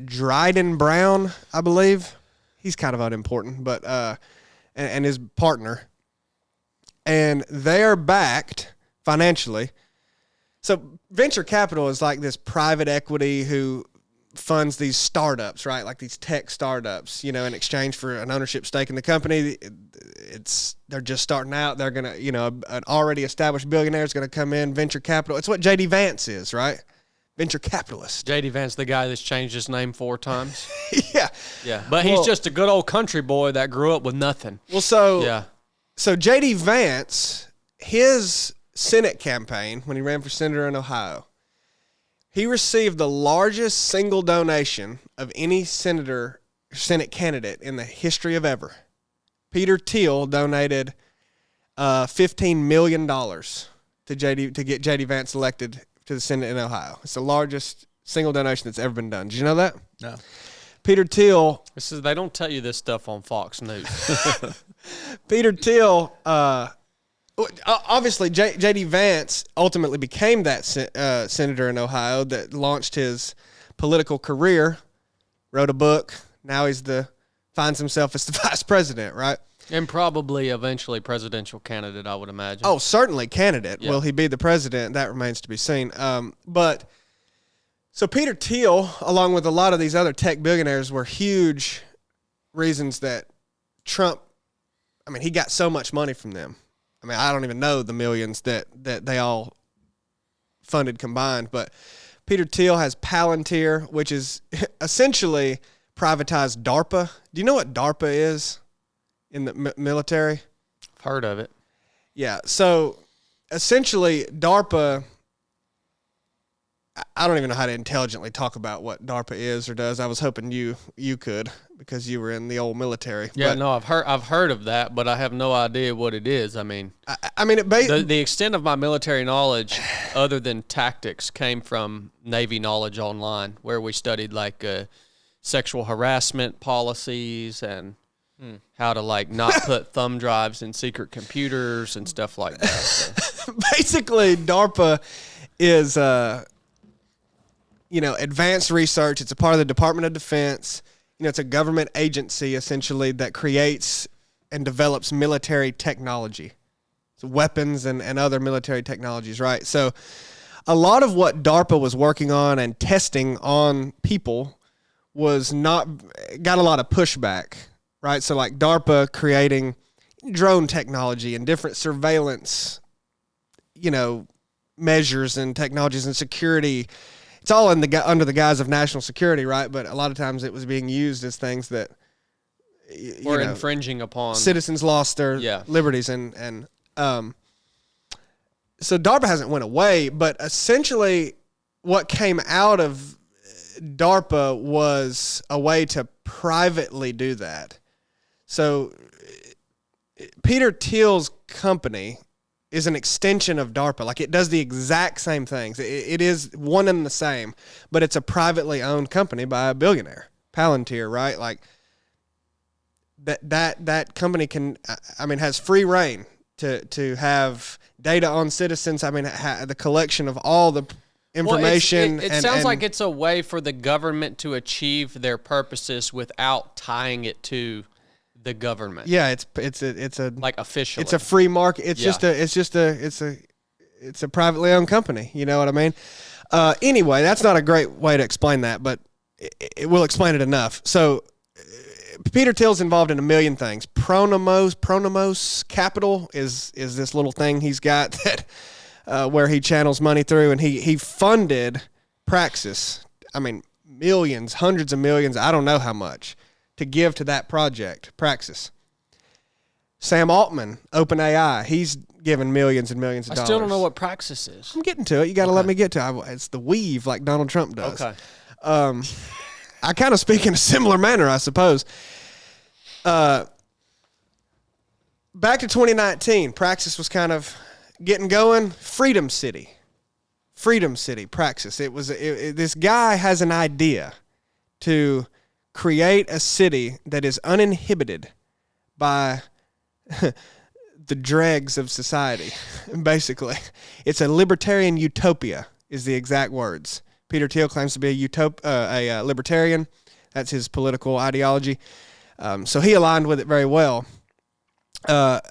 Dryden Brown, I believe. He's kind of unimportant, but and his partner. And they are backed financially. So venture capital is like this private equity who funds these startups, right? Like these tech startups, in exchange for an ownership stake in the company. They're just starting out. They're going to, an already established billionaire is going to come in, venture capital. It's what J.D. Vance is, right? Venture capitalist. J.D. Vance, the guy that's changed his name 4 times. Yeah. Yeah. But he's just a good old country boy that grew up with nothing. Well, so yeah. So J.D. Vance, his Senate campaign, when he ran for senator in Ohio, he received the largest single donation of any Senate candidate in the history of ever. Peter Thiel donated $15 million to get J.D. Vance elected to the Senate in Ohio. It's the largest single donation that's ever been done. Did you know that? No. Peter Thiel. They don't tell you this stuff on Fox News. Peter Thiel, obviously J.D. Vance ultimately became that senator in Ohio that launched his political career, wrote a book. Now finds himself as the vice president, right? And probably eventually presidential candidate, I would imagine. Oh, certainly candidate. Yeah. Will he be the president? That remains to be seen. So Peter Thiel, along with a lot of these other tech billionaires, were huge reasons that Trump, he got so much money from them. I don't even know the millions that they all funded combined, but Peter Thiel has Palantir, which is essentially privatized DARPA. Do you know what DARPA is in the military? I've heard of it. Yeah, so essentially DARPA, I don't even know how to intelligently talk about what DARPA is or does. I was hoping you could, because you were in the old military. Yeah, no, I've heard of that, but I have no idea what it is. The extent of my military knowledge, other than tactics, came from Navy knowledge online, where we studied sexual harassment policies and how to not put thumb drives in secret computers and stuff like that. So. Basically, DARPA is advanced research. It's a part of the Department of Defense. It's a government agency, essentially, that creates and develops military technology. So weapons and other military technologies, right? So a lot of what DARPA was working on and testing on people got a lot of pushback, right? So DARPA creating drone technology and different surveillance, measures and technologies and security. It's all under the guise of national security, right? But a lot of times it was being used as things that were infringing upon citizens lost their liberties, and so DARPA hasn't went away, but essentially what came out of DARPA was a way to privately do that. So Peter Thiel's company is an extension of DARPA. It does the exact same things. It is one and the same, but it's a privately owned company by a billionaire, Palantir, right? That company has free reign to have data on citizens. The collection of all the information. It sounds like it's a way for the government to achieve their purposes without tying it to the government. Yeah, it's a officially. It's a free market. It's a privately owned company. You know what I mean? Anyway, that's not a great way to explain that, but it will explain it enough. So Peter Thiel's involved in a million things. Pronomos Capital is this little thing he's got that where he channels money through, and he funded Praxis. Millions, hundreds of millions. I don't know how much to give to that project, Praxis. Sam Altman, OpenAI, he's given millions and millions of dollars. I still don't know what Praxis is. I'm getting to it. You got to let me get to it. It's the weave like Donald Trump does. Okay. I kind of speak in a similar manner, I suppose. Back to 2019, Praxis was kind of getting going. Freedom City, Praxis. This guy has an idea to create a city that is uninhibited by the dregs of society, basically. It's a libertarian utopia, is the exact words. Peter Thiel claims to be a libertarian. That's his political ideology. So he aligned with it very well. A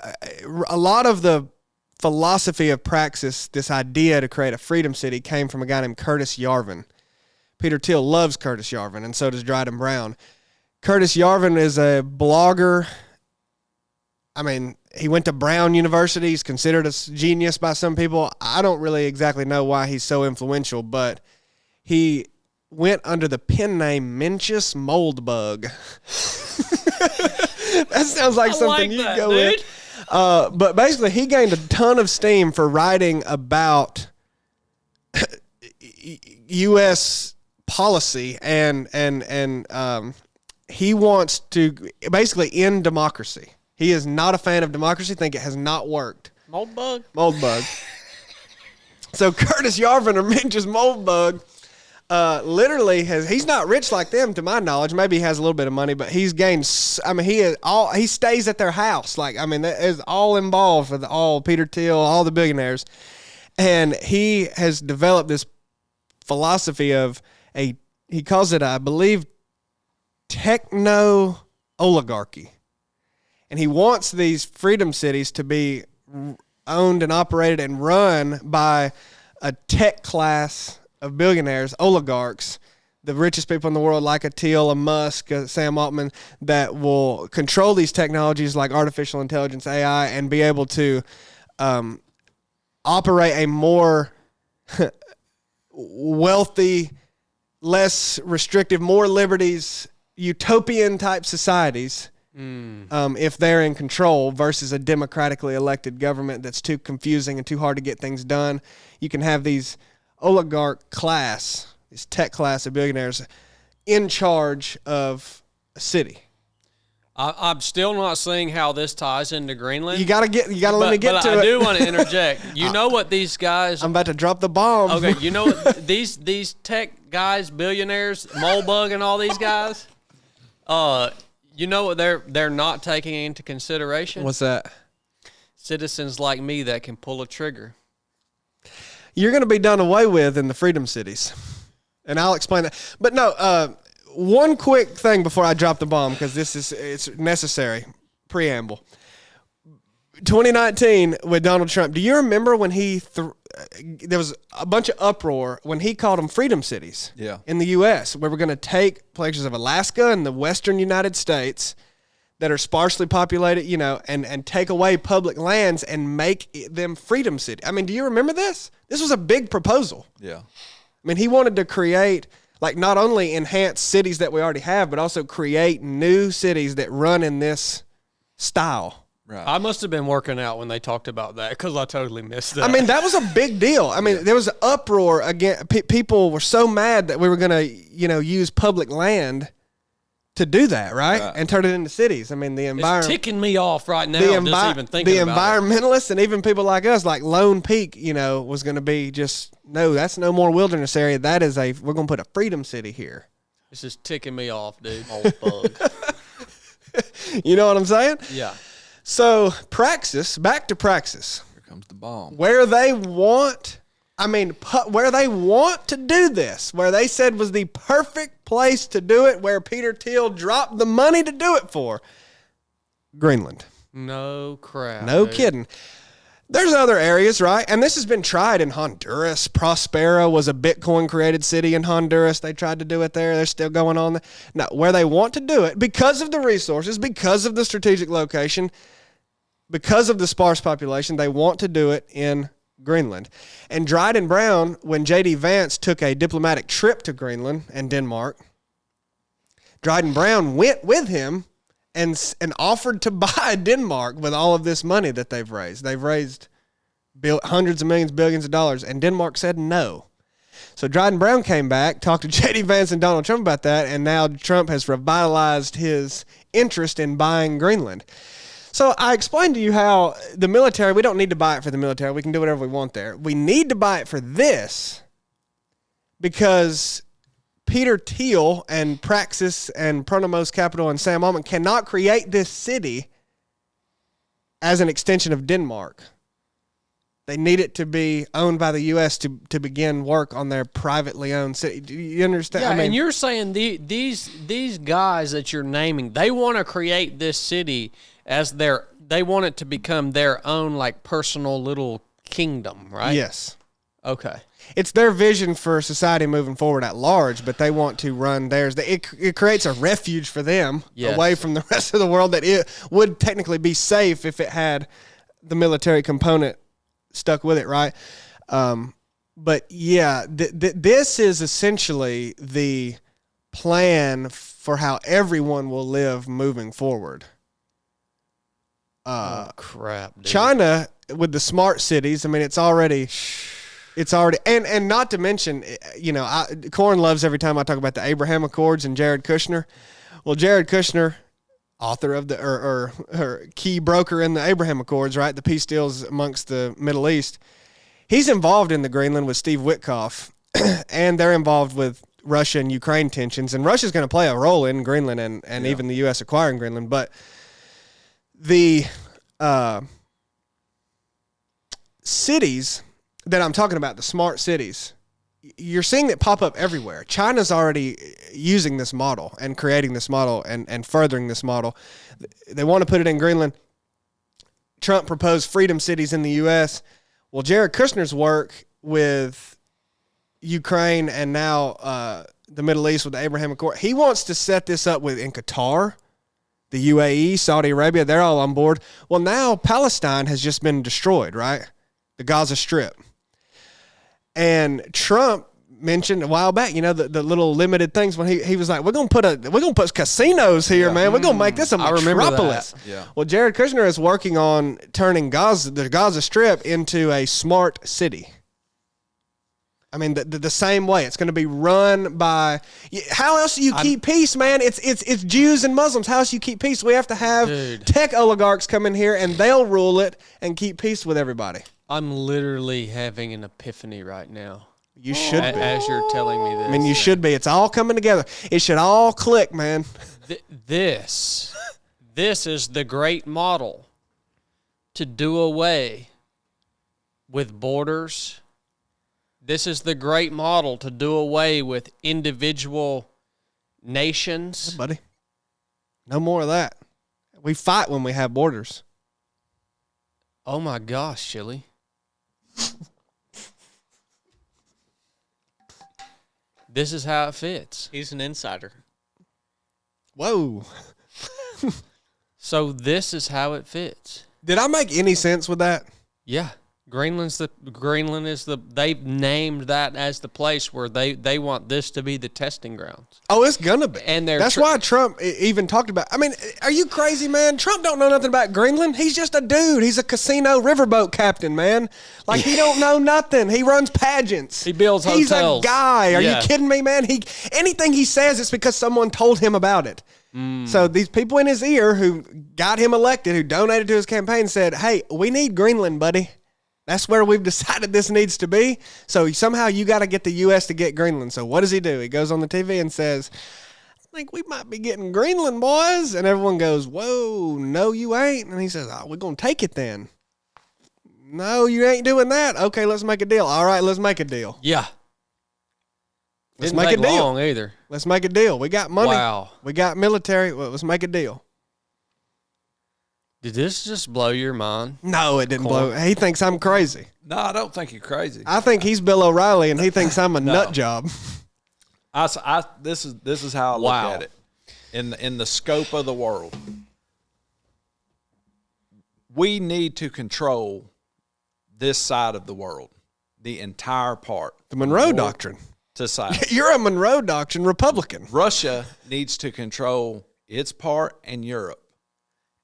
lot of the philosophy of Praxis, this idea to create a freedom city, came from a guy named Curtis Yarvin. Peter Thiel loves Curtis Yarvin, and so does Dryden Brown. Curtis Yarvin is a blogger. I mean, he went to Brown University. He's considered a genius by some people. I don't really exactly know why he's so influential, but he went under the pen name Mencius Moldbug. That sounds like something you'd go with. But basically, he gained a ton of steam for writing about U.S. policy, and he wants to basically end democracy. He is not a fan of democracy, think it has not worked. Moldbug? Moldbug. So Curtis Yarvin, or Mencius Moldbug, literally he's not rich like them, to my knowledge. Maybe he has a little bit of money, but he's gained, he stays at their house. That is all involved with all Peter Thiel, all the billionaires. And he has developed this philosophy of he calls it, I believe, techno-oligarchy. And he wants these freedom cities to be owned and operated and run by a tech class of billionaires, oligarchs, the richest people in the world, like a Thiel, a Musk, a Sam Altman, that will control these technologies like artificial intelligence, AI, and be able to operate a more wealthy, less restrictive, more liberties, utopian type societies. If they're in control versus a democratically elected government that's too confusing and too hard to get things done. You can have these oligarch class, this tech class of billionaires in charge of a city. I'm still not seeing how this ties into Greenland. You gotta let me get to it. I do want to interject. You know what these guys? I'm about to drop the bomb. Okay, you know what these tech guys, billionaires, Moldbug, and all these guys. You know what they're not taking into consideration? What's that? Citizens like me that can pull a trigger. You're going to be done away with in the freedom cities. And I'll explain that. But no, one quick thing before I drop the bomb, because it's necessary. Preamble. 2019 with Donald Trump. Do you remember when there was a bunch of uproar when he called them freedom cities? Yeah. In the U.S., where we're going to take places of Alaska and the western United States that are sparsely populated, and take away public lands and make them freedom cities. I mean, do you remember this? This was a big proposal. Yeah. I mean, he wanted to create, not only enhance cities that we already have, but also create new cities that run in this style. Right. I must have been working out when they talked about that, because I totally missed that. I mean, that was a big deal. I mean, there was an uproar again. People were so mad that we were going to, use public land to do that, right? And turn it into cities. I mean, the environment. It's ticking me off right now. Just even thinking about environmentalists and even people like us, like Lone Peak, was going to be that's no more wilderness area. That is we're going to put a freedom city here. It's just ticking me off, dude. Old bug. You know what I'm saying? Yeah. So back to Praxis. Here comes the bomb. Where they want to do this, where they said was the perfect place to do it, where Peter Thiel dropped the money to do it for, Greenland. No crap. No dude. kidding. There's other areas, right? And this has been tried in Honduras. Prospera was a Bitcoin-created city in Honduras. They tried to do it there. They're still going on. Now, where they want to do it, because of the resources, because of the strategic location, because of the sparse population, they want to do it in Greenland. And Dryden Brown, when J.D. Vance took a diplomatic trip to Greenland and Denmark, Dryden Brown went with him and offered to buy Denmark with all of this money that they've raised. They've raised hundreds of millions, billions of dollars, and Denmark said no. So Dryden Brown came back, talked to J.D. Vance and Donald Trump about that, and now Trump has revitalized his interest in buying Greenland. So I explained to you how the military, we don't need to buy it for the military. We can do whatever we want there. We need to buy it for this because Peter Thiel and Praxis and Pronomos Capital and Sam Altman cannot create this city as an extension of Denmark. They need it to be owned by the U.S. to begin work on their privately owned city. Do you understand? Yeah, I mean, and you're saying these guys that you're naming, they want to create this city as they want it to become their own like personal little kingdom, right? yes. Okay. It's their vision for society moving forward at large, but they want to run theirs. It creates a refuge for them away from the rest of the world that it would technically be safe if it had the military component stuck with it, right? But yeah, this is essentially the plan for how everyone will live moving forward. Oh, crap, dude. China, with the smart cities, I mean, it's already, and not to mention, you know, Corn loves every time I talk about the Abraham Accords and Jared Kushner. Well, Jared Kushner, author of or key broker in the Abraham Accords, right? The peace deals amongst the Middle East. He's involved in the Greenland with Steve Witkoff, and they're involved with Russia and Ukraine tensions. And Russia's going to play a role in Greenland and even the U.S. acquiring Greenland. But the cities that I'm talking about, the smart cities, you're seeing that pop up everywhere. China's already using this model and creating this model and furthering this model. They want to put it in Greenland. Trump proposed freedom cities in the U.S. Well, Jared Kushner's work with Ukraine and now the Middle East with the Abraham Accord, he wants to set this up in Qatar, the UAE, Saudi Arabia. They're all on board. Well, now Palestine has just been destroyed, right? The Gaza Strip. And Trump mentioned a while back, you know, the little limited things when he was like, we're gonna put casinos here, man. We're gonna make this a metropolis. Yeah. Well, Jared Kushner is working on turning the Gaza Strip into a smart city. I mean, the same way. It's going to be run by. How else do you keep peace, man? It's Jews and Muslims. How else do you keep peace? We have to have tech oligarchs come in here and they'll rule it and keep peace with everybody. I'm literally having an epiphany right now. You should be. As you're telling me this. I mean, you should be. It's all coming together. It should all click, man. This is the great model to do away with borders. This is the great model to do away with individual nations. Yeah, buddy. No more of that. We fight when we have borders. Oh, my gosh, Chili. This is how it fits. He's an insider. Whoa. So this is how it fits. Did I make any sense with that? Yeah. Greenland is they've named that as the place where they want this to be the testing grounds. Oh, it's gonna be. And that's why Trump even talked about. I mean, are you crazy, man? Trump don't know nothing about Greenland. He's just a dude. He's a casino riverboat captain, man. Like he don't know nothing. He runs pageants. He builds hotels. He's a guy. Are you kidding me, man? Anything he says, it's because someone told him about it. So these people in his ear who got him elected, who donated to his campaign, said, "Hey, we need Greenland, buddy. That's where we've decided this needs to be. So somehow you got to get the U.S. to get Greenland." So what does he do? He goes on the TV and says, "I think we might be getting Greenland, boys." And everyone goes, "Whoa, no, you ain't." And he says, "Oh, we're going to take it then." "No, you ain't doing that." "Okay, let's make a deal." "All right, let's make a deal." Yeah. Let's Didn't make take a deal. long either. Let's make a deal. We got money. Wow. We got military. Well, let's make a deal. Did this just blow your mind? No, it didn't blow. He thinks I'm crazy. No, I don't think you're crazy. I think he's Bill O'Reilly, and he thinks I'm a nut job. This is how I look at it. In the scope of the world, we need to control this side of the world, the entire part. The Monroe Doctrine. To south. You're a Monroe Doctrine Republican. Russia needs to control its part in Europe.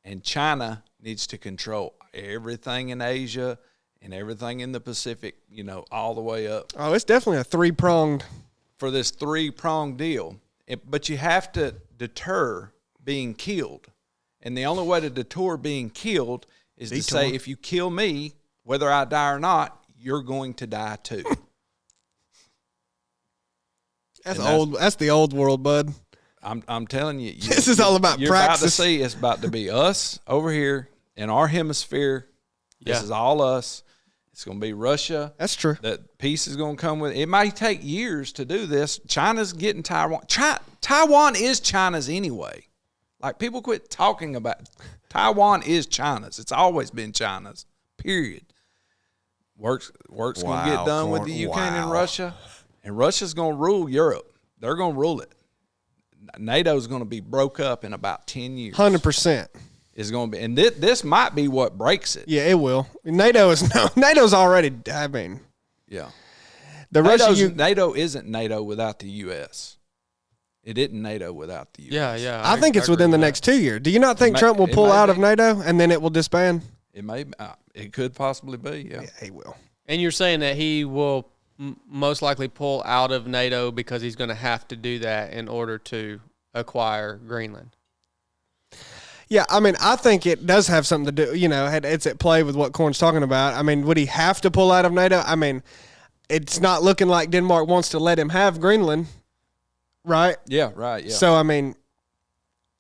And China needs to control everything in Asia and everything in the Pacific, you know, all the way up. Oh, it's definitely a three-pronged. For this three-pronged deal. But you have to deter being killed. And the only way to deter being killed is to say, if you kill me, whether I die or not, you're going to die too. That's old. That's the old world, bud. I'm telling you, This is all about you're Praxis. about to see it's about to be us over here in our hemisphere. This is all us. It's going to be Russia. That's true. That peace is going to come with it. It may take years to do this. China's getting Taiwan. Taiwan is China's anyway. Like, people quit talking about Taiwan is China's. It's always been China's. Period. Work's going to get done with the Ukraine and Russia, and Russia's going to rule Europe. They're going to rule it. NATO's going to be broke up in about 10 years. 100%. Is going to be, and this might be what breaks it. Yeah, it will. NATO's already. I mean, yeah. NATO isn't NATO without the U.S. It isn't NATO without the U.S. Yeah. I think it's within the next 2 years. Do you not think Trump will pull out of NATO and then it will disband? It may. It could possibly be. Yeah, he will. And you're saying that he will most likely pull out of NATO because he's going to have to do that in order to acquire Greenland. Yeah, I mean, I think it does have something to do, it's at play with what Corn's talking about. I mean, would he have to pull out of NATO? I mean, it's not looking like Denmark wants to let him have Greenland, right? Yeah, right, yeah. So, I mean,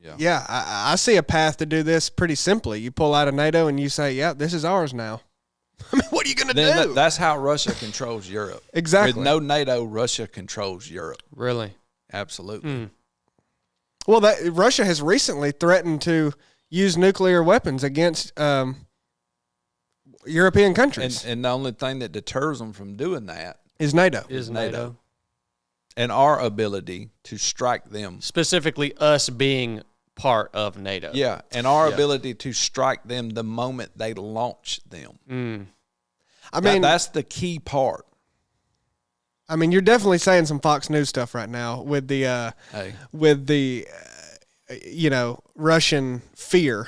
I see a path to do this pretty simply. You pull out of NATO and you say, yeah, this is ours now. I mean, what are you going to do? That's how Russia controls Europe. Exactly. With no NATO, Russia controls Europe. Really? Absolutely. Well, Russia has recently threatened to use nuclear weapons against European countries. And the only thing that deters them from doing that is NATO. Is NATO. And our ability to strike them. Specifically us being part of NATO. Yeah, and our ability to strike them the moment they launch them. I mean, that's the key part. I mean, you're definitely saying some Fox News stuff right now with the Russian fear.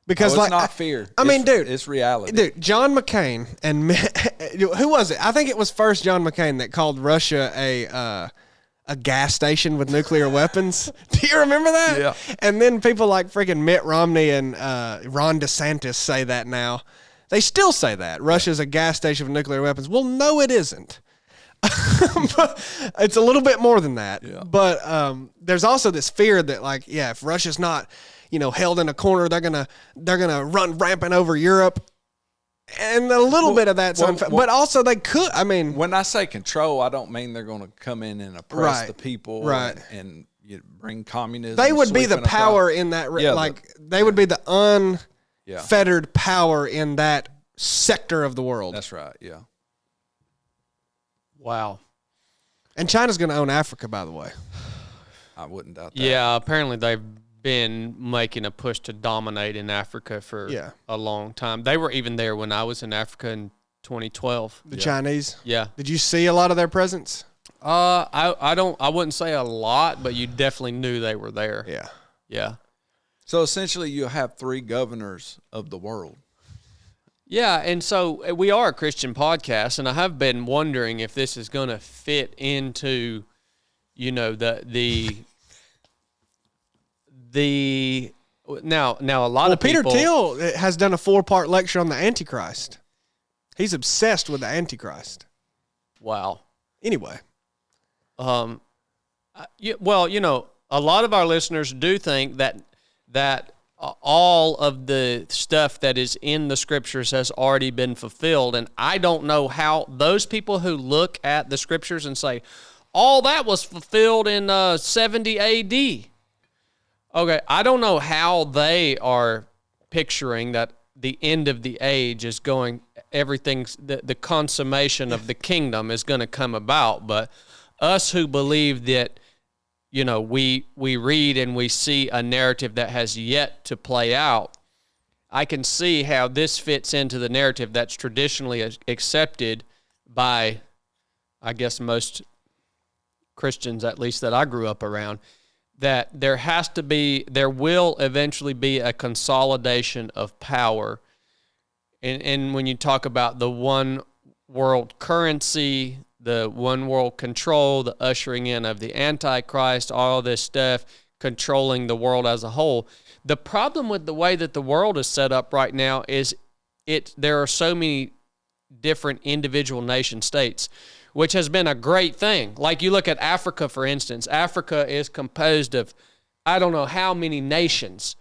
Because it's not fear. I mean, dude, it's reality. Dude, John McCain and who was it? I think it was first John McCain that called Russia a gas station with nuclear weapons. Do you remember that? Yeah. And then people like freaking Mitt Romney and Ron DeSantis say that now. They still say that Russia's a gas station with nuclear weapons. Well, no, it isn't. It's a little bit more than that. Yeah. But there's also this fear that, if Russia's not, held in a corner, they're gonna run rampant over Europe, and a little bit of that's unfair. But also they could. I mean, when I say control, I don't mean they're going to come in and oppress the people, and bring communism. They would be the power in that. They would be the unfettered power in that sector of the world. That's right. Yeah. Wow. And China's going to own Africa, by the way. I wouldn't doubt that. Yeah, apparently they've been making a push to dominate in Africa for a long time. They were even there when I was in Africa in 2012. The Chinese? Yeah. Did you see a lot of their presence? I wouldn't say a lot, but you definitely knew they were there. Yeah. Yeah. So essentially you have 3 governors of the world. Yeah, and so we are a Christian podcast, and I have been wondering if this is going to fit into, the now a lot of Peter people. Thiel has done a 4-part lecture on the Antichrist. He's obsessed with the Antichrist. Wow. Anyway, a lot of our listeners do think that all of the stuff that is in the scriptures has already been fulfilled. And I don't know how those people who look at the scriptures and say, all that was fulfilled in 70 AD. Okay, I don't know how they are picturing that the end of the age is going, the consummation of the kingdom is going to come about. But us who believe that, we read and we see a narrative that has yet to play out, I can see how this fits into the narrative that's traditionally accepted by, I guess, most Christians, at least that I grew up around, that there will eventually be a consolidation of power. And when you talk about the one world currency, the one world control, the ushering in of the Antichrist, all this stuff, controlling the world as a whole. The problem with the way that the world is set up right now is there are so many different individual nation states. which has been a great thing. Like you look at Africa, for instance. Africa is composed of, I don't know how many nations.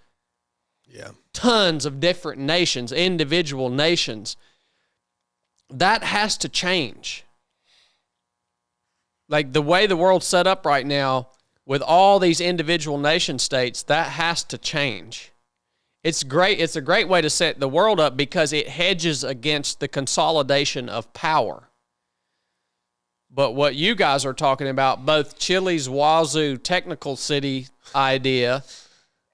Yeah. Tons of different nations, individual nations. That has to change. Like the way the world's set up right now, with all these individual nation states, that has to change. It's great. It's a great way to set the world up because it hedges against the consolidation of power. But what you guys are talking about, both Chile's Wazoo technical city idea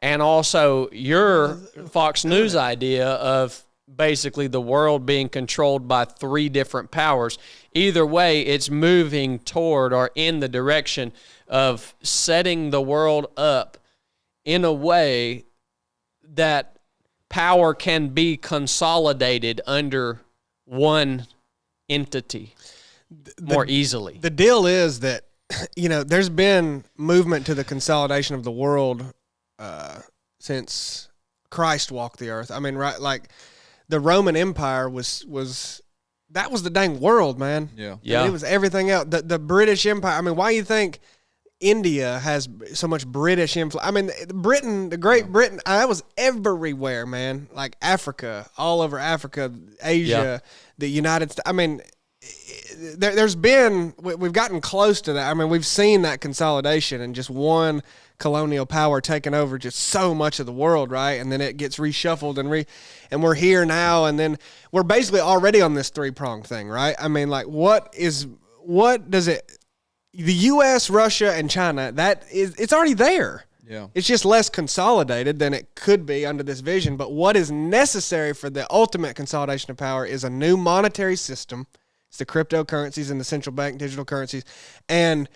and also your Fox News idea of basically the world being controlled by 3 different powers. Either way, it's moving toward or in the direction of setting the world up in a way that power can be consolidated under one entity more easily. The deal is that, there's been movement to the consolidation of the world since Christ walked the earth. I mean, right, like the Roman Empire was that was the dang world, man. Yeah. Yeah. I mean, it was everything else. The British Empire. I mean, why you think India has so much British influence? I mean, Britain, the Great Britain, that was everywhere, man. Like Africa, all over Africa, Asia, the United States. I mean, we've gotten close to that. I mean, we've seen that consolidation and just one colonial power taking over just so much of the world, right? And then it gets reshuffled and we're here now, and then we're basically already on this 3-pronged thing, right? I mean, like what does it, the U.S., Russia, and China, it's already there. Yeah. It's just less consolidated than it could be under this vision. But what is necessary for the ultimate consolidation of power is a new monetary system. It's the cryptocurrencies and the central bank digital currencies, and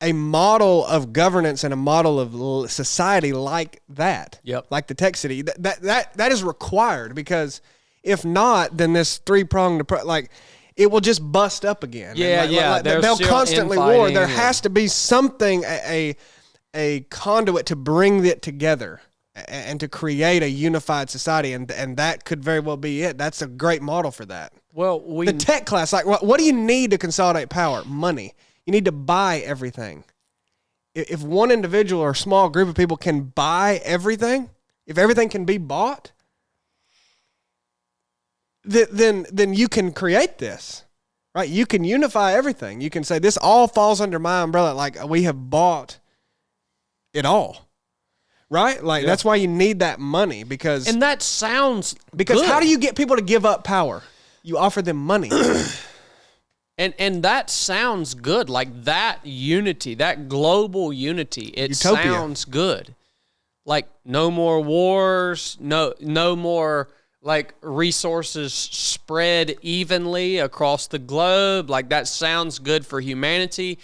a model of governance and a model of society like that. Yep. Like the tech city. That is required, because if not, then this 3-pronged approach, it will just bust up again. Yeah, they'll constantly war. There has to be something, a conduit to bring it together and to create a unified society, and that could very well be it. That's a great model for that. Well, the tech class, like what do you need to consolidate power? Money. You need to buy everything. If one individual or a small group of people can buy everything, if everything can be bought, then you can create this, right? You can unify everything. You can say this all falls under my umbrella. Like we have bought it all, right? Like that's why you need that money, because that sounds because good. How do you get people to give up power? You offer them money. And that sounds good. Like that unity, that global unity, it Utopia. sounds good. Like no more wars, no more like resources spread evenly across the globe. Like that sounds good for humanity.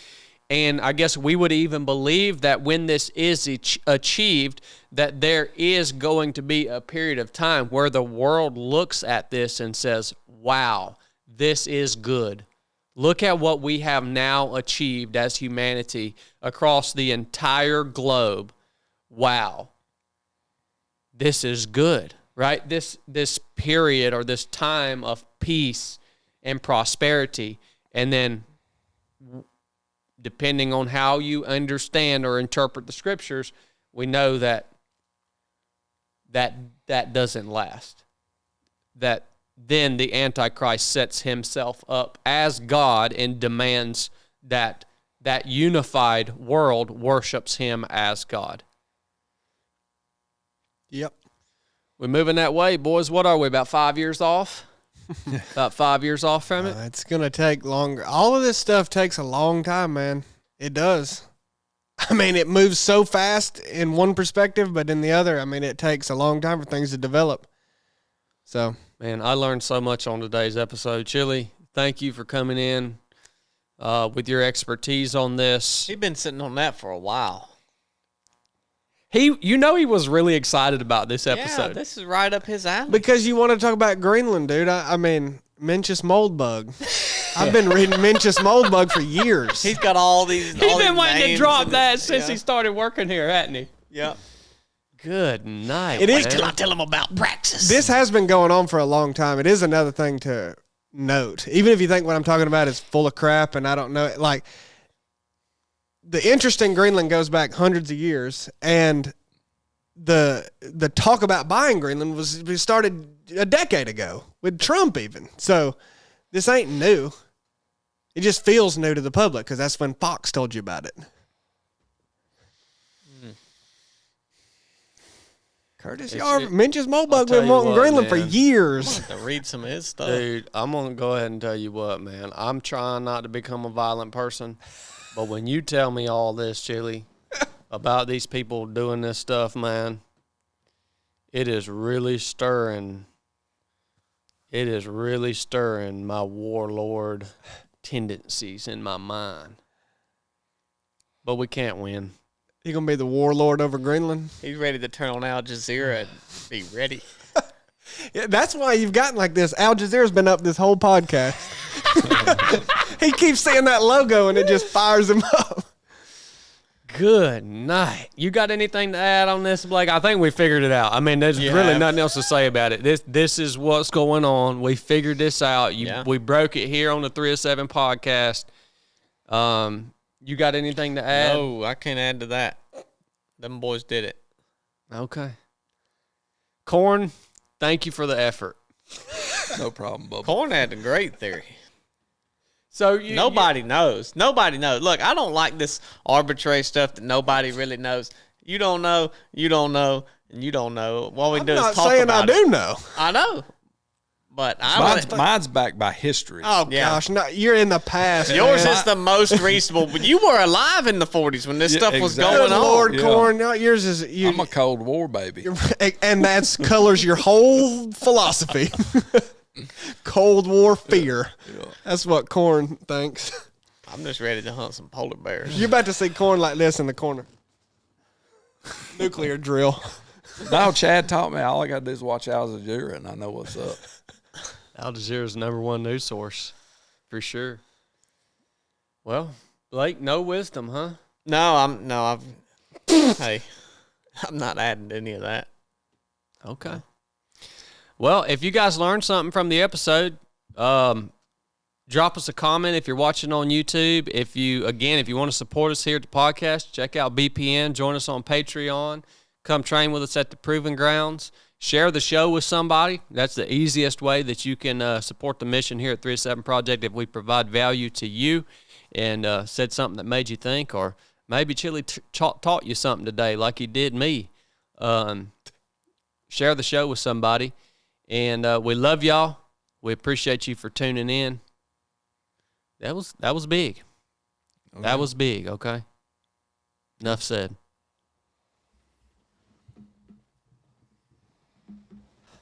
And I guess we would even believe that when this is achieved, that there is going to be a period of time where the world looks at this and says, wow, this is good. Look at what we have now achieved as humanity across the entire globe. Wow. This is good, right? This period or this time of peace and prosperity. And then depending on how you understand or interpret the scriptures, we know that doesn't last. That then the Antichrist sets himself up as God and demands that unified world worships him as God. Yep. We're moving that way, boys. What are we, about 5 years off? About 5 years off from it? It's going to take longer. All of this stuff takes a long time, man. It does. I mean, it moves so fast in one perspective, but in the other, I mean, it takes a long time for things to develop. So, man, I learned so much on today's episode. Chili, thank you for coming in with your expertise on this. He's been sitting on that for a while. He was really excited about this episode. Yeah, this is right up his alley. because you want to talk about Greenland, dude. I mean, Mencius mold bug. I've been reading Mencius mold bug for years. He's got all these. He's been waiting to drop that since he started working here, hasn't he? Yep. Good night. It is Till I tell him about Praxis. This has been going on for a long time. It is another thing to note. Even if you think what I'm talking about is full of crap and I don't know it, like the interest in Greenland goes back hundreds of years, and the talk about buying Greenland was started a decade ago with Trump even. So this ain't new. It just feels new to the public because that's when Fox told you about it. Curtis Minch's Mulebug been wanting Greenland for years. I'm to read some of his stuff. Dude, I'm going to go ahead and tell you what, man. I'm trying not to become a violent person, but when you tell me all this, Chili, about these people doing this stuff, man, it is really stirring. It is really stirring my warlord tendencies in my mind. But we can't win. You gonna be the warlord over Greenland? He's ready to turn on Al Jazeera and be ready. Yeah, that's why you've gotten like this. Al Jazeera's been up this whole podcast. He keeps seeing that logo and it just fires him up. Good night. You got anything to add on this, Blake? I think we figured it out. I mean, there's really nothing else to say about it. This is what's going on. We figured this out. We broke it here on the 307 podcast. You got anything to add? No, I can't add to that. Them boys did it. Okay. Corn, thank you for the effort. No problem, Bubba. Corn had a great theory. So nobody knows. Nobody knows. Look, I don't like this arbitrary stuff that nobody really knows. You don't know, you don't know, and you don't know. What we do is talk about it. I'm not saying I do know. I know. But mine's backed by history. Oh, gosh. No, you're in the past. Yours is the most reasonable. But you were alive in the 40s when this stuff was going on. Lord, Corn. No, yours is... I'm a Cold War baby. And that colors your whole philosophy. Cold War fear. Yeah. That's what Corn thinks. I'm just ready to hunt some polar bears. You're about to see Corn like this in the corner. Nuclear drill. No, Chad taught me all I got to do is watch Al Jazeera and I know what's up. Al Jazeera's #1 news source, for sure. Well, Blake, no wisdom, huh? Hey, I'm not adding to any of that. Okay. Well, if you guys learned something from the episode, drop us a comment if you're watching on YouTube. If you want to support us here at the podcast, check out BPN, join us on Patreon, come train with us at the Proving Grounds. Share the show with somebody. That's the easiest way that you can support the mission here at 307 Project if we provide value to you and said something that made you think, or maybe Chili taught you something today like he did me. Share the show with somebody. And we love y'all. We appreciate you for tuning in. That was big. Okay. That was big, okay? Enough said.